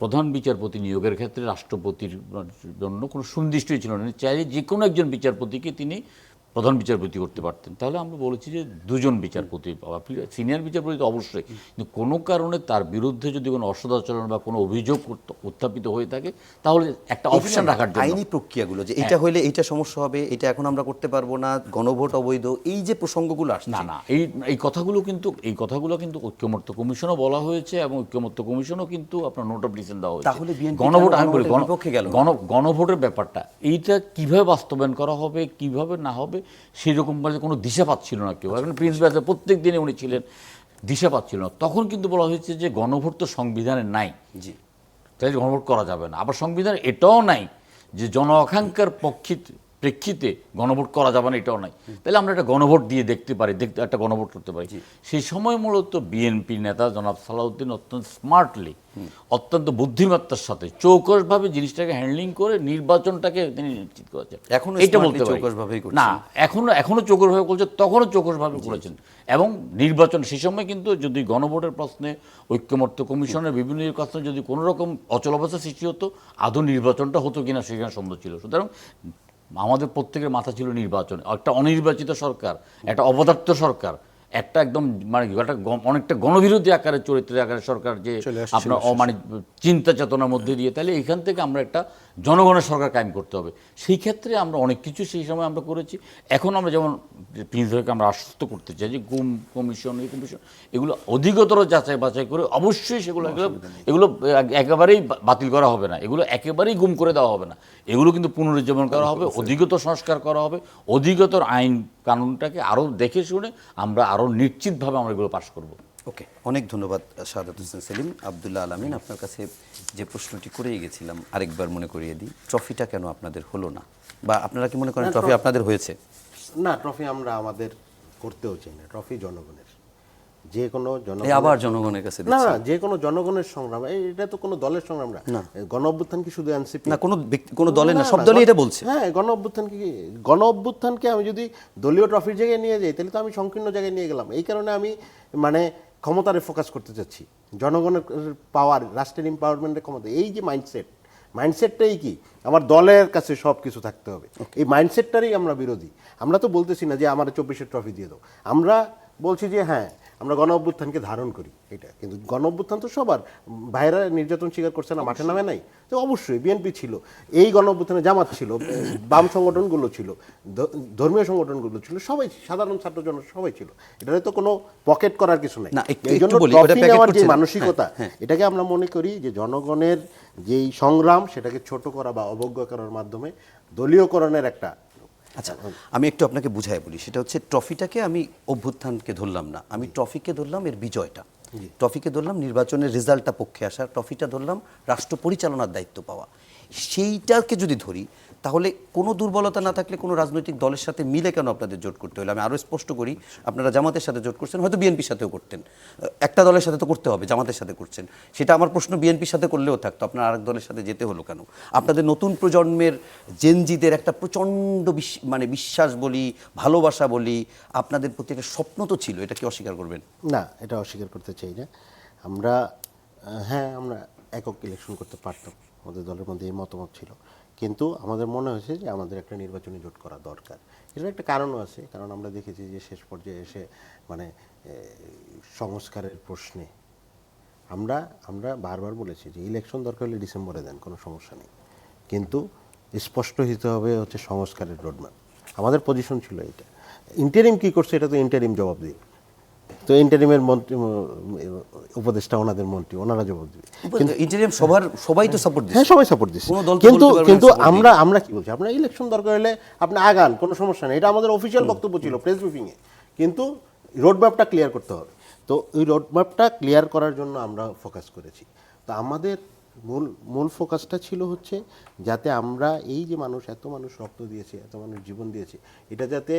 [SPEAKER 2] প্রধান বিচারপতি নিয়োগের ক্ষেত্রে রাষ্ট্রপতির জন্য কোনো সুনির্দিষ্টই ছিল না, চাইলে যে কোনো একজন বিচারপতিকে তিনি প্রধান বিচারপতি করতে পারতেন। তাহলে আমরা বলেছি যে 2 জন বিচারপতি, সিনিয়র বিচারপতি তো অবশ্যই, কিন্তু কোনো কারণে তার বিরুদ্ধে যদি কোনো অসদাচরণ বা কোনো অভিযোগ উত্থাপিত হয়ে থাকে তাহলে একটা অপশন রাখার জন্য
[SPEAKER 1] আইনি প্রক্রিয়াগুলো যে এটা হইলে এইটা সমস্যা হবে, এটা এখন আমরা করতে পারবো না, গণভোট অবৈধ, এই যে প্রসঙ্গগুলো আসছে,
[SPEAKER 2] না এই কথাগুলো কিন্তু ঐক্যমত্য কমিশনও বলা হয়েছে, এবং ঐক্যমত্য কমিশনও কিন্তু আপনার নোট অফ ডিসেন্ট দেওয়া হয়েছে।
[SPEAKER 1] তাহলে
[SPEAKER 2] গণভোট, আমি বলি গণভোটের ব্যাপারটা এইটা কিভাবে বাস্তবায়ন করা হবে, কিভাবে না হবে সেরকম কোনো দিশা পাচ্ছিল না কেউ। এখন প্রিন্স ব্যাস প্রত্যেক দিনে উনি ছিলেন, দিশা পাচ্ছিল না। তখন কিন্তু বলা হয়েছে যে গণভোট তো সংবিধানে নাই,
[SPEAKER 1] জি,
[SPEAKER 2] তাই গণভোট করা যাবে না। আবার সংবিধানে এটাও নাই যে জন আকাঙ্ক্ষার প্রেক্ষিতে গণভোট করা যাবে না, এটাও নাই। তাহলে আমরা একটা গণভোট দিয়ে দেখতে পারি, একটা গণভোট করতে পারি। সেই সময় মূলত বিএনপি নেতা জনাব সালাউদ্দিন অত্যন্ত স্মার্টলি, অত্যন্ত বুদ্ধিমত্তার সাথে চৌকসভাবে জিনিসটাকে হ্যান্ডলিং করে নির্বাচনটাকে তিনি নিশ্চিত করেছেন। এটা বলতে পারি না, এখনো চৌকসভাবে করছে, তখনও চৌকসভাবে করেছেন। এবং নির্বাচন সেই সময় কিন্তু যদি গণভোটের প্রশ্নে ঐক্যমত্য কমিশনের বিভিন্ন কথা যদি কোনো রকম অচলাবস্থা সৃষ্টি হতো, আদৌ নির্বাচনটা হতো কিনা সেখানে সন্দেহ ছিল। সুতরাং আমাদের প্রত্যেকের মাথা ছিল নির্বাচন, একটা অনির্বাচিত সরকার, একটা অপদার্থ সরকার, একটা একদম মানে অনেকটা গণবিরোধী আকারে চরিত্রের আকারে সরকার যে আপনার মানে চিন্তা চেতনার মধ্যে দিয়ে, তাহলে এখান থেকে আমরা একটা জনগণের সরকার কায়েম করতে হবে। সেই ক্ষেত্রে আমরা অনেক কিছু সেই সময় আমরা করেছি। এখন আমরা যেমন প্রিন্স ভাইকে আমরা আশ্বস্ত করতে চাই যে কমিশন এগুলো অধিকতর যাচাই বাছাই করে অবশ্যই এগুলো একেবারেই বাতিল করা হবে না, এগুলো একেবারেই গুম করে দেওয়া হবে না, এগুলো কিন্তু পুনরুজ্জীবন করা হবে, অধিকতর সংস্কার করা হবে, অধিকতর আইন কানুনটাকে আরও দেখে শুনে আমরা আরও নিশ্চিতভাবে আমরা এগুলো পাশ করব।
[SPEAKER 1] ওকে, অনেক ধন্যবাদ সাদাত হোসেন সেলিম। আব্দুল্লাহ আলামিন, আপনার কাছে যে প্রশ্নটি করেই গেছিলাম আরেকবার মনে করিয়ে দিই, ট্রফিটা কেন আপনাদের হলো না, বা আপনারা কি মনে করেন ট্রফি আপনাদের হয়েছে?
[SPEAKER 3] না, ট্রফি আমরা আমাদের করতেও চাই না। ট্রফি জনগণের, যে কোনো
[SPEAKER 1] আবার জনগণের কাছে
[SPEAKER 3] না, যে কোনো জনগণের সংগ্রাম, এটা তো কোনো দলের সংগ্রাম না। গণ অভ্যুত্থান কি শুধু এনসিপি
[SPEAKER 1] না, কোনো দলের না, সব দলই এটা বলছে।
[SPEAKER 3] হ্যাঁ, গণ অভ্যুত্থানকে আমি যদি দলীয় ট্রফির জায়গায় নিয়ে যাই তাহলে তো আমি সংকীর্ণ জায়গায় নিয়ে গেলাম। এই কারণে আমি মানে ক্ষমতারে ফোকাস করতে চাচ্ছি, জনগণের পাওয়ার, রাষ্ট্রের এম্পাওয়ারমেন্টের ক্ষমতা। এই যে মাইন্ডসেটটাই কি আমার দলের কাছে সব কিছু থাকতে হবে, এই মাইন্ডসেটটারই আমরা বিরোধী। আমরা তো বলতেছি না যে আমার 24-এর ট্রফি দিয়ে দাও, আমরা বলছি যে হ্যাঁ আমরা গণ অভ্যুত্থানকে ধারণ করি এটা, কিন্তু গণ অভ্যুত্থান তো সবার, ভাইরা নির্যাতন স্বীকার করছে না, মাঠে নামে নাই, তো অবশ্যই বিএনপি ছিল, এই গণ অভ্যুত্থানে জামাত ছিল, বাম সংগঠনগুলো ছিল, ধর্মীয় সংগঠনগুলো ছিল, সবাই, সাধারণ ছাত্র জন সবাই ছিল, এটাতে তো কোনো পকেট করার কিছু নাই।
[SPEAKER 1] না, একটু
[SPEAKER 3] এই জন্য
[SPEAKER 1] বলি, ওটা
[SPEAKER 3] ট্রফি
[SPEAKER 1] packet
[SPEAKER 3] নেওয়ার যে
[SPEAKER 1] করছেন।
[SPEAKER 3] মানসিকতা, এটাকে আমরা মনে করি যে জনগণের যেই সংগ্রাম সেটাকে ছোট করা বা অবজ্ঞা করার মাধ্যমে দলীয়করণের একটা।
[SPEAKER 1] আচ্ছা, আমি একটু আপনাকে বুঝাই বলি, সেটা হচ্ছে ট্রফিটাকে আমি অভ্যুত্থানকে ধরলাম না, আমি ট্রফিকে ধরলাম এর বিজয়টা, ট্রফিকে ধরলাম নির্বাচনের রেজাল্টটা পক্ষে আসা, ট্রফিটা ধরলাম রাষ্ট্র পরিচালনার দায়িত্ব পাওয়া। সেইটাকে যদি ধরি তাহলে কোনো দুর্বলতা না থাকলে কোনো রাজনৈতিক দলের সাথে মিলে কেন আপনাদের জোট করতে হলো? আমি আরও স্পষ্ট করি, আপনারা জামাতের সাথে জোট করছেন, হয়তো বিএনপির সাথেও করতেন, একটা দলের সাথে তো করতে হবে, জামাতের সাথে করছেন, সেটা আমার প্রশ্ন বিএনপির সাথে করলেও থাকতো, আপনার আরেক দলের সাথে যেতে হলো কেন? আপনাদের নতুন প্রজন্মের জেনজিদের একটা প্রচণ্ড মানে বিশ্বাস বলি, ভালোবাসা বলি, আপনাদের প্রতি একটা স্বপ্ন তো ছিল, এটা কি অস্বীকার করবেন?
[SPEAKER 3] না, এটা অস্বীকার করতে চাই না। আমরা হ্যাঁ, আমরা একক ইলেকশন করতে পারতাম, আমাদের দলের মধ্যে এই মতামত ছিল, কিন্তু আমাদের মনে হয়েছে যে আমাদের একটা নির্বাচনী জোট করা দরকার। এটার একটা কারণও আছে, কারণ আমরা দেখেছি যে শেষ পর্যায়ে এসে মানে সংস্কারের প্রশ্নে আমরা বারবার বলেছি যে ইলেকশন দরকার হলে ডিসেম্বরে দেন, কোনো সমস্যা নেই, কিন্তু স্পষ্ট হতে হবে হচ্ছে সংস্কারের রোডম্যাপ। আমাদের পজিশন ছিল এটা। ইন্টারিম কী করছে এটা তো ইন্টারিম জবাব দিই, তো ইন্টারিমের মন্ত্রী উপদেষ্টা ওনাদের মন্ত্রী, ওনারা জবাব দিবে।
[SPEAKER 1] ইন্টারিম সবাই তো সাপোর্ট দিচ্ছে,
[SPEAKER 3] হ্যাঁ, সবাই সাপোর্ট দিচ্ছে,
[SPEAKER 1] কোনো দল তো
[SPEAKER 3] কিন্তু
[SPEAKER 1] বলতে পারবে না
[SPEAKER 3] কিন্তু
[SPEAKER 1] support দিই।
[SPEAKER 3] আমরা কি বলছি, আপনার ইলেকশন দরকার হলে আপনি আগান, কোনো সমস্যা নেই, এটা আমাদের অফিসিয়াল বক্তব্য ছিল প্রেস ব্রিফিংয়ে, কিন্তু রোডম্যাপটা ক্লিয়ার করতে হবে। তো ওই রোডম্যাপটা ক্লিয়ার করার জন্য আমরা ফোকাস করেছি। তো আমাদের মূল ফোকাসটা ছিল হচ্ছে যাতে আমরা এই যে এত মানুষ রক্ত দিয়েছে, এত মানুষ জীবন দিয়েছে, এটা যাতে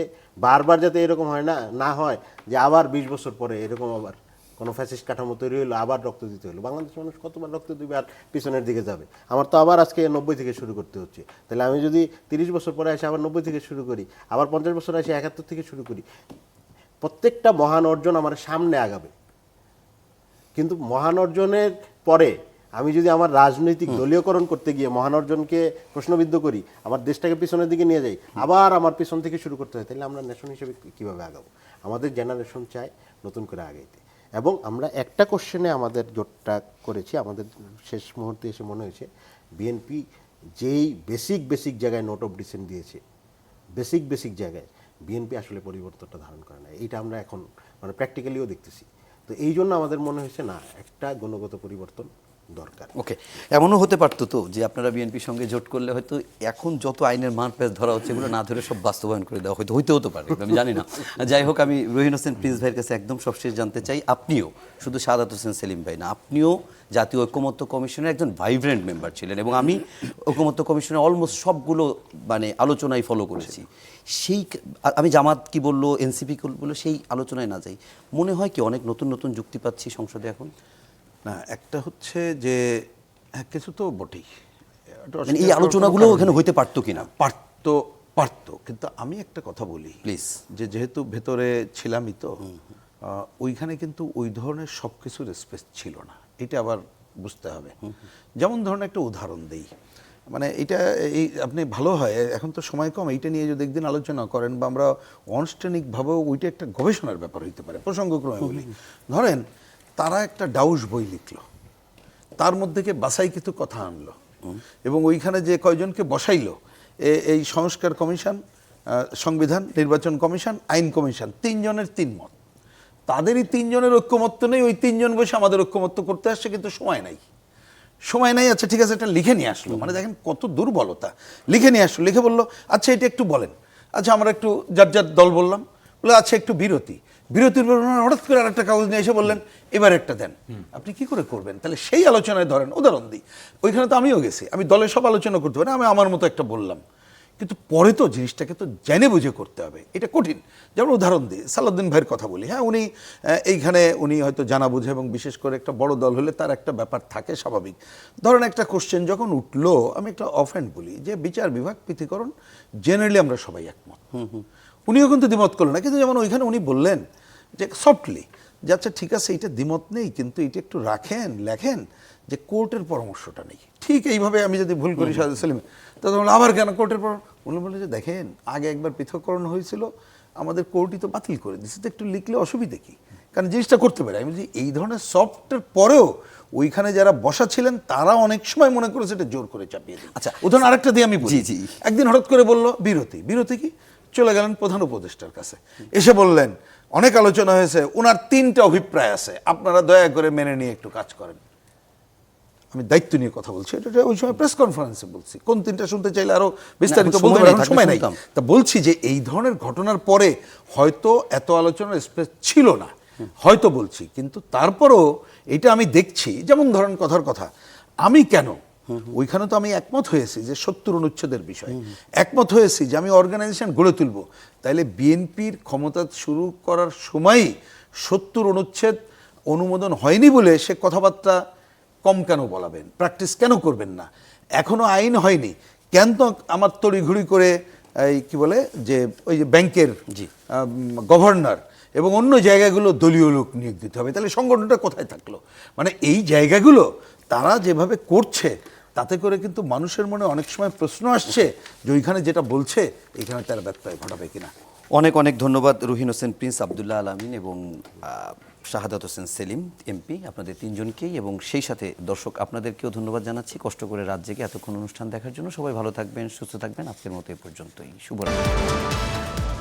[SPEAKER 3] বারবার যাতে এরকম হয় না হয় যে আবার 20 বছর পরে এরকম আবার কোনো ফ্যাসিস্ট কাঠামো তৈরি হলো, আবার রক্ত দিতে হলো। বাংলাদেশের মানুষ কতবার রক্ত দিবে আর পিছনের দিকে যাবে? আমার তো আবার আজকে 90 থেকে শুরু করতে হচ্ছে, তাহলে আমি যদি 30 বছর পরে এসে আবার 90 থেকে শুরু করি, আবার 50 বছর এসে 71 থেকে শুরু করি, প্রত্যেকটা মহান অর্জন আমার সামনে আগাবে, কিন্তু মহান অর্জনের পরে আমি যদি আমার রাজনৈতিক দলীয়করণ করতে গিয়ে মহান অর্জনকে প্রশ্নবিদ্ধ করি, আমার দেশটাকে পিছনের দিকে নিয়ে যাই, আবার আমার পিছন থেকে শুরু করতে হয়, তাহলে আমরা নেশন হিসেবে কীভাবে আগাবো? আমাদের জেনারেশন চায় নতুন করে আগাইতে, এবং আমরা একটা কোশ্চেনে আমাদের জোটটা করেছি। আমাদের শেষ মুহূর্তে এসে মনে হয়েছে বিএনপি যেই বেসিক জায়গায় নোট অফ ডিসেন্ট দিয়েছে, বেসিক জায়গায় বিএনপি আসলে পরিবর্তনটা ধারণ করে না, এইটা আমরা এখন প্র্যাকটিক্যালিও দেখতেছি। তো এই জন্য আমাদের মনে হয়েছে না, একটা গুণগত পরিবর্তন দরকার।
[SPEAKER 1] ওকে, এমনও হতে পারতো তো যে আপনারা বিএনপির সঙ্গে জোট করলে হয়তো এখন যত আইনের মারপ্যাচ ধরা হচ্ছে এগুলো না ধরে সব বাস্তবায়ন করে দেওয়া হইতেও তো পারে, আমি জানি না। যাই হোক, আমি রহিন হোসেন প্রিন্স ভাইয়ের কাছে একদম সবশেষ জানতে চাই, আপনিও শুধু সাদাত হোসেন সেলিম ভাই না, আপনিও জাতীয় ঐকমত্য কমিশনের একজন ভাইব্রেন্ট মেম্বার ছিলেন, এবং আমি ঐকমত্য কমিশনের অলমোস্ট সবগুলো আলোচনায় ফলো করেছি। সেই আমি জামাত কি বললো, এনসিপি কি বললো, সেই আলোচনায় না যাই, মনে হয় কি অনেক নতুন যুক্তি পাচ্ছি সংসদে এখন?
[SPEAKER 4] না, একটা হচ্ছে যে কিছু তো বটেই,
[SPEAKER 1] এই আলোচনাগুলো এখানে হইতে পারতো কিনা?
[SPEAKER 4] পারতো, কিন্তু আমি একটা কথা বলি
[SPEAKER 1] প্লিজ,
[SPEAKER 4] যে যেহেতু ভেতরে ছিলামই তো, ওইখানে কিন্তু ওই ধরনের সব কিছুর স্পেস ছিল না, এটা আবার বুঝতে হবে। যেমন ধরুন একটা উদাহরণ দেই, এই আপনি ভালো হয়, এখন তো সময় কম, এইটা নিয়ে যদি একদিন আলোচনা করেন বা আমরা অনস্টেনিকভাবেও ওইটা একটা গবেষণার ব্যাপার হইতে পারে, প্রসঙ্গক্রমে বলি। ধরেন তারা একটা ডাউস বই লিখলো, তার মধ্যে বাছাই কিছু কথা আনলো, এবং ওইখানে যে কয়জনকে বসাইলো, এই সংস্কার কমিশন, সংবিধান, নির্বাচন কমিশন, আইন কমিশন, 3 জনের 3 মত, তাদেরই 3 জনের ঐক্যমত্য নেই, ওই 3 জন বসে আমাদের ঐক্যমত্য করতে আসছে, কিন্তু সময় নাই। আচ্ছা ঠিক আছে, এটা লিখে নিয়ে আসলো, দেখেন কত দুর্বলতা। লিখে নিয়ে আসলো, লিখে বললো আচ্ছা এটা একটু বলেন, আচ্ছা আমরা একটু যার দল বললাম, বলে আচ্ছা একটু বিরতির পর হঠাৎ করে আরেকটা কাগজ নিয়ে এসে বললেন এবার একটা দেন। আপনি কি করে করবেন? তাহলে সেই আলোচনায় ধরেন উদাহরণ দিই, ওইখানে তো আমিও গেছি, আমি দলের সব আলোচনা করতে পারি, আমি আমার মতো একটা বললাম, কিন্তু পরে তো জিনিসটাকে তো জেনে বুঝে করতে হবে, এটা কঠিন। যেমন উদাহরণ দিই, সালাউদ্দিন ভাইয়ের কথা বলি, হ্যাঁ উনি হয়তো জানা বুঝে, এবং বিশেষ করে একটা বড় দল হলে তার একটা ব্যাপার থাকে স্বাভাবিক। ধরেন একটা কোশ্চেন যখন উঠলো, আমি একটা অফহ্যান্ড বলি যে বিচার বিভাগ পৃথকীকরণ জেনারেলি আমরা সবাই একমত, উনিও কিন্তু দ্বিমত করলেন না, কিন্তু যেমন ওইখানে উনি বললেন যে সফটলি যে আচ্ছা ঠিক আছে এটা দ্বিমত নেই, কিন্তু এটা একটু লেখেন যে কোর্টের পরামর্শটা নেই। ঠিক এইভাবে আমি যদি ভুল করি সাহেদ সেলিম, তখন আবার কেন কোর্টের পরামর্শ? উনি বললেন যে দেখেন আগে একবার পৃথককরণ হয়েছিল, আমাদের কোর্টই তো বাতিল করে দিচ্ছে, তো একটু লিখলে অসুবিধে কি? কারণ জিনিসটা করতে পারে। আমি বলছি এই ধরনের সফটের পরেও ওইখানে যারা বসা ছিলেন তারা অনেক সময় মনে করেছে এটা জোর করে চাপিয়ে দিই।
[SPEAKER 1] আচ্ছা,
[SPEAKER 4] উদাহরণ আরেকটা দিয়ে আমি বলি।
[SPEAKER 1] জি, জি।
[SPEAKER 4] একদিন হঠাৎ করে বলল বিরতি কি, চলে গেলেন প্রধান উপদেষ্টার কাছে, এসে বললেন অনেক আলোচনা হয়েছে, ওনার 3টা অভিপ্রায় আছে, আপনারা দয়া করে মেনে নিয়ে একটু কাজ করেন। আমি দায়িত্ব নিয়ে কথা বলছি, এটা ওই সময় প্রেস কনফারেন্সে বলছি। কোন 3টা শুনতে চাইলে আরো বিস্তারিত
[SPEAKER 1] এখন
[SPEAKER 4] বলতে
[SPEAKER 1] সময়
[SPEAKER 4] পারি,
[SPEAKER 1] নেই,
[SPEAKER 4] এখন
[SPEAKER 1] থাকলে
[SPEAKER 4] সময় নাই।
[SPEAKER 1] শুনতাম।
[SPEAKER 4] তা বলছি যে এই ধরনের ঘটনার পরে হয়তো এত আলোচনার স্পেস ছিল না, হয়তো বলছি, কিন্তু তারপরও এটা আমি দেখছি, যেমন ধরেন কথার কথা, আমি কেন ওইখানে তো আমি একমত হয়েছি যে 70 অনুচ্ছেদের বিষয়, একমত হয়েছি যে আমি অর্গানাইজেশন গড়ে তুলব, তাইলে বিএনপির ক্ষমতা শুরু করার সময়ই 70 অনুচ্ছেদ অনুমোদন হয়নি বলে সে কথাবার্তা কম কেন বলাবেন, প্র্যাকটিস কেন করবেন না? এখনো আইন হয়নি, কেন তো আমার তড়িঘড়ি করে এই কি বলে যে ওই যে ব্যাংকের গভর্নর এবং অন্য জায়গাগুলো দলীয় লোক নিয়োগ দিতে হবে, তাহলে সংগঠনটা কোথায় থাকলো? মানে এই জায়গাগুলো তারা যেভাবে করছে তাতে করে কিন্তু মানুষের মনে অনেক সময় প্রশ্ন আসছে যে ওইখানে যেটা বলছে এখানে তারা ব্যত্যয় ঘটাবে কিনা।
[SPEAKER 1] অনেক অনেক ধন্যবাদ রুহিন হোসেন প্রিন্স, আব্দুল্লাহ আল আমিন এবং শাহাদাত হোসেন সেলিম এমপি, আপনাদের 3জনকেই, এবং সেই সাথে দর্শক আপনাদেরকেও ধন্যবাদ জানাচ্ছি কষ্ট করে রাত জেগে এতক্ষণ অনুষ্ঠান দেখার জন্য। সবাই ভালো থাকবেন, সুস্থ থাকবেন। আজকের মতো এ পর্যন্তই। শুভরাত্রি।